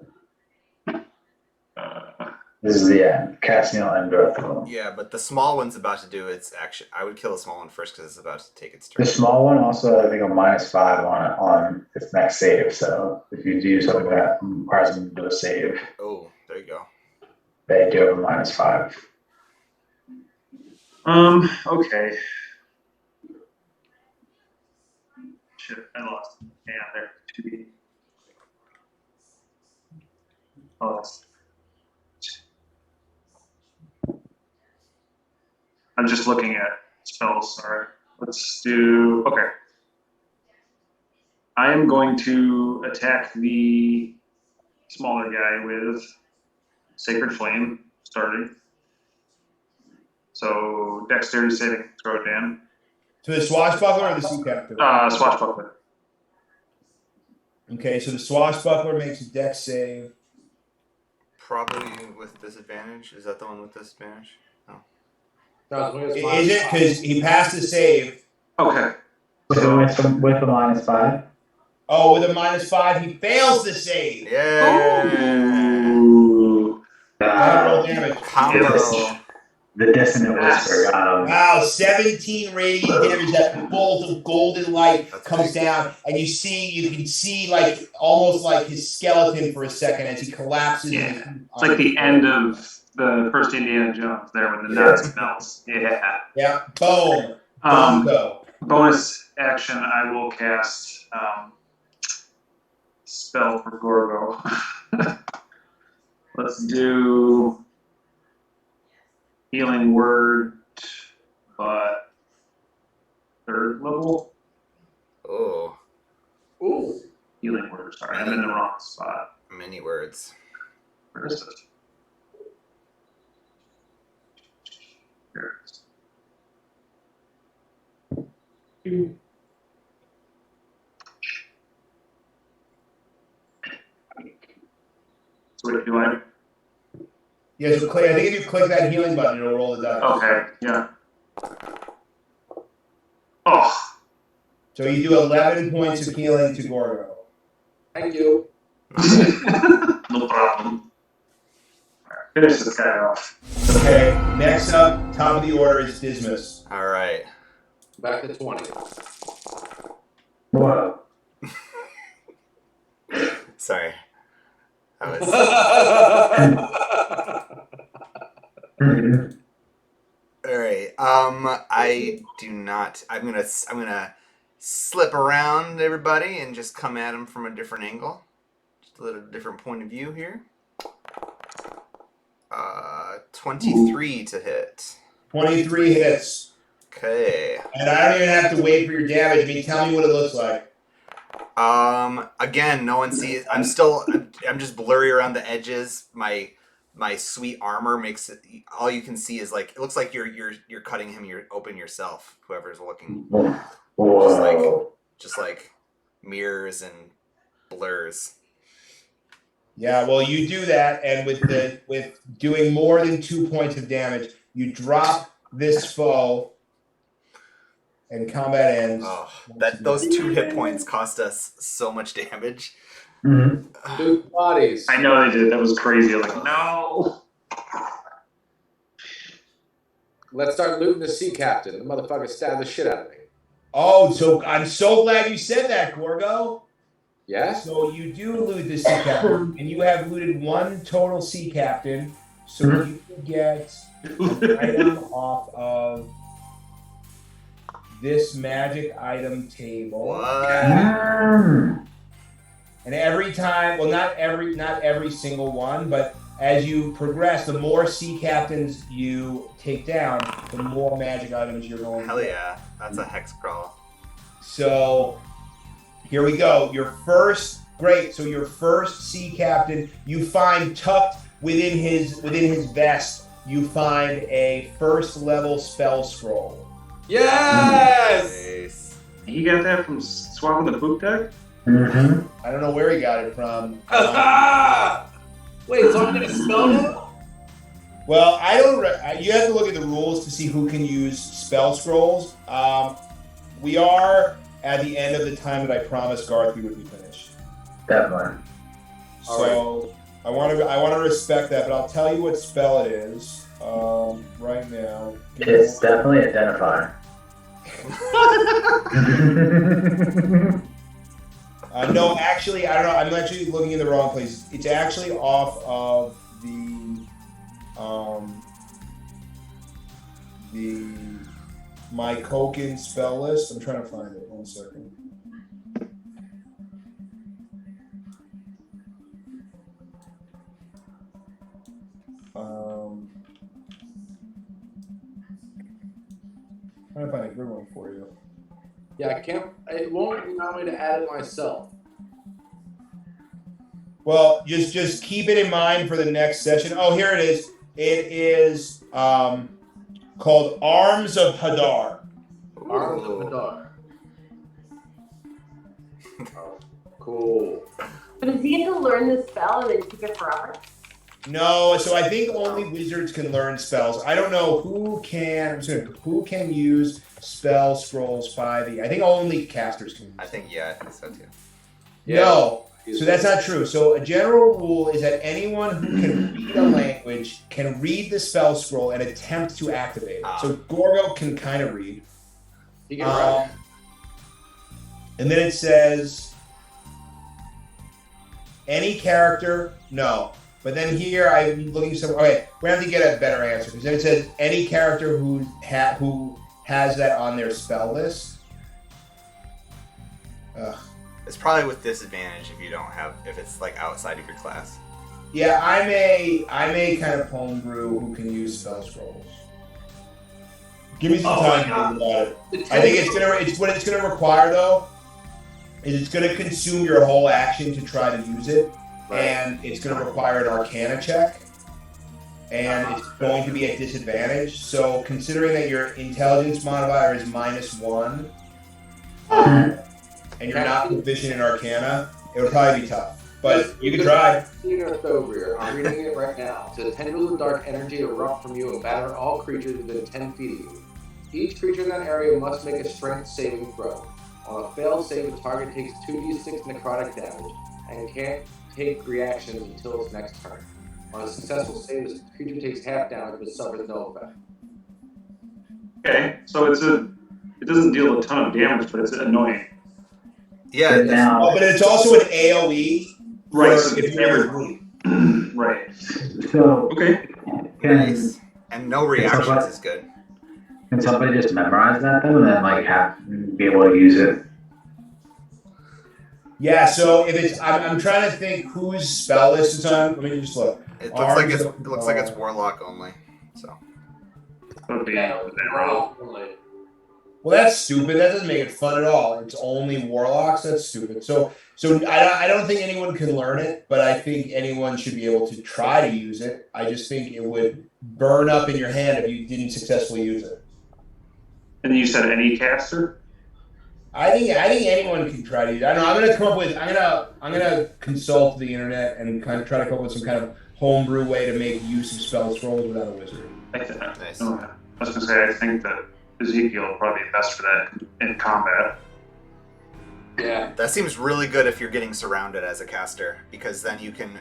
This is the end. Castiel and Dorothy. Yeah, but the small one's about to do its action. I would kill the small one first because it's about to take its turn. The small one also, I think, a -5 on its next save. So if you do something that requires them to do a save, Oh, there you go. they do have a -5. Okay. Shit, I lost. Yeah, there. 2B. Oh, that's. I'm just looking at spells. All right. Let's do. Okay. I am going to attack the smaller guy with Sacred Flame, starting. So, dexterity saving throw, Dan. To the swashbuckler or the sea captain? Swashbuckler. Okay, so the swashbuckler makes a dex save. Probably with disadvantage. Is that the one with disadvantage? No, Is it? Because he passed the save. Okay. With a -5. Oh, with a -5, he fails the save. Yeah. Ooh. Roll damage. Combo. The dissonant whisper got him. Wow, 17 radiant damage. That bolt of golden light comes down, and you can see like almost like his skeleton for a second as he collapses. Yeah. It's like the end of the first Indiana Jones there when the Nazi melts. Yeah. Yeah. Boom. Go. Bonus action, I will cast spell for Gorgo. Let's do Healing Word, but 3rd level. Oh. Ooh. Healing Word, sorry, I'm in the wrong spot. Many words. Where is it? Here it is. So what do I? Yeah, so I think if you click that healing button, it'll roll the dice. Okay, yeah. Oh, So you do 11 points of healing to Gorgo. Thank you. no problem. Alright, finish this guy off. Okay, next up, top of the order is Dismas. All right. Back to 20. Whoa. Sorry. That was. All right. I do not. I'm gonna slip around everybody and just come at him from a different angle, just a little different point of view here. 23 to hit. 23 hits. Okay. And I don't even have to wait for your damage. I mean, tell me what it looks like. Again, no one sees. I'm just blurry around the edges. My sweet armor makes it. All you can see is like it looks like you're cutting him. You're open yourself. Whoever's looking. Whoa. Just like mirrors and blurs. Yeah, well, you do that, and with doing more than 2 points of damage, you drop this foe, and combat ends. Oh, those 2 hit points cost us so much damage. Mm-hmm. 2 bodies. I know they did. That was crazy. I'm like, no. Let's start looting the sea captain. The motherfucker stabbed the shit out of me. Oh, so I'm so glad you said that, Gorgo. Yes? So you do loot the sea captain, and you have looted 1 total sea captain, so you can get an item off of this magic item table. What? Mm. And every time, well, not every single one, but as you progress, the more sea captains you take down, the more magic items you're going to Hell get. yeah, that's a hex crawl. So here we go. Your first sea captain, you find tucked within his vest, you find a 1st level spell scroll. Yes! Nice. He got that from swapping the book deck? Mm-hmm. I don't know where he got it from. Wait, so I'm gonna spell now? Well, I don't. You have to look at the rules to see who can use spell scrolls. We are at the end of the time that I promised Garth we would be finished. Definitely. So I want to respect that, but I'll tell you what spell it is right now. It's definitely identifier. No, actually, I don't know. I'm actually looking in the wrong place. It's actually off of the my Koken spell list. I'm trying to find it. 1 second. Trying to find a good one for you. Yeah, I can't. It won't allow me to add it myself. Well, just keep it in mind for the next session. Oh, here it is. It is called Arms of Hadar. Arms of Hadar. Oh, cool. But does he have to learn this spell and then keep it forever? No, so I think only wizards can learn spells. I don't know who can use spell scrolls 5e. I think only casters can. I think so too. No, so that's not true. So a general rule is that anyone who can read a language can read the spell scroll and attempt to activate it. So Gorgo can kind of read. He can write. And then it says any character, no. But then here I'm looking somewhere. Okay, we have to get a better answer because then it says any character who has that on their spell list. It's probably with disadvantage if it's like outside of your class. Yeah, I may kind of homebrew who can use spell scrolls. Give me some time to think about it. I think what it's gonna require though is it's gonna consume your whole action to try to use it. And it's going to require an Arcana check, and it's going to be at disadvantage. So, considering that your intelligence modifier is -1, and you're not proficient in Arcana, it would probably be tough. But you can try. I'm reading it right now. To tendrils of dark energy erupt from you and batter all creatures within 10 feet of you. Each creature in that area must make a strength saving throw. On a failed save, the target takes 2d6 necrotic damage and can't take reactions until its next turn. On a successful save, the creature takes half damage but suffers no effect. Okay, so it doesn't deal a ton of damage, but it's annoying. Yeah, but it's also an AoE. Right. So if you're right. So okay. Nice. And no reactions is good. Can somebody just memorize that though, and then be able to use it? Yeah, so if it's, I'm trying to think whose spell list it's on. Let me just look. It looks like it's Warlock only. So. Well, that's stupid. That doesn't make it fun at all. It's only Warlocks. That's stupid. So I don't think anyone can learn it, but I think anyone should be able to try to use it. I just think it would burn up in your hand if you didn't successfully use it. And you said any caster? I think anyone can try to use it. I don't know. I'm gonna consult the internet and kind of try to come up with some kind of homebrew way to make use of spell scrolls without a wizard. Nice. I was gonna say, I think that Ezekiel will probably be best for that in combat. Yeah. That seems really good if you're getting surrounded as a caster, because then you can.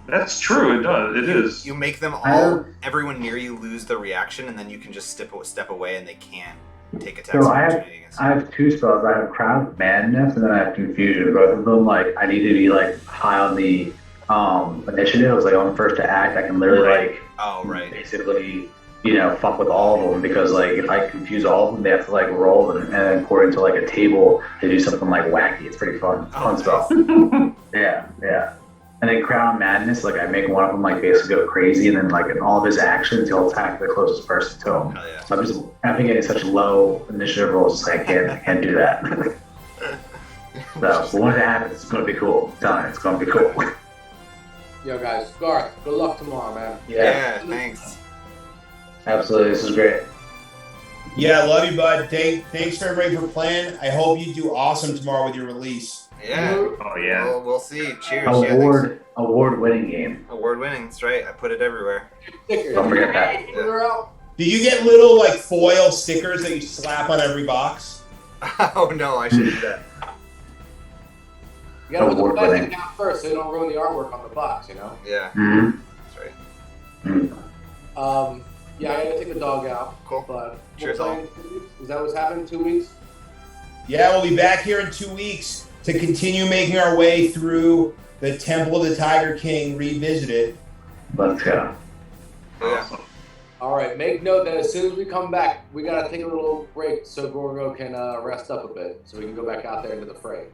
That's true. It does. It is. You make them all, everyone near you, lose the reaction, and then you can just step away, and they can't take attacks. So against I have two spells. I have Crown of Madness and then I have Confusion. Both of them, like, I need to be like high on the initiative. I was like, I'm first to act. I can literally like Oh, right. basically, fuck with all of them because like if I confuse all of them, they have to like roll and then according to like a table, they do something like wacky. It's pretty fun. Fun spell. Yeah. And then Crown Madness, like I make one of them like basically go crazy, and then like in all of his actions, he'll attack the closest person to him. Oh, yeah. So I've been getting such low initiative rolls, it's like I can't do that. So but when it happens, it's gonna be cool. I'm telling you, it's gonna be cool. Yo, guys, Garth, good luck tomorrow, man. Yeah, thanks. Absolutely, this is great. Yeah, love you, bud. Thanks for everybody for playing. I hope you do awesome tomorrow with your release. Yeah. Oh yeah. We'll see. Cheers. Award-winning game. Award winning. That's right. I put it everywhere. Don't forget that. Do you get little like foil stickers that you slap on every box? Oh no, I should do that. You gotta put the Award-winning. plastic down first so you don't ruin the artwork on the box, Yeah, Mm-hmm. that's right. Yeah, I gotta take the dog out. Cool. But Cheers, we'll all. play in 2 weeks. Is that what's happening? 2 weeks? Yeah, we'll be back here in 2 weeks to continue making our way through the Temple of the Tiger King Revisited. Let's go. Yeah. All right. Make note that as soon as we come back, we gotta take a little break so Gorgo can rest up a bit, so we can go back out there into the fray.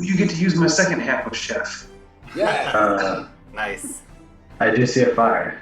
You get to use my second half of chef. Yeah. Nice. I do see a fire.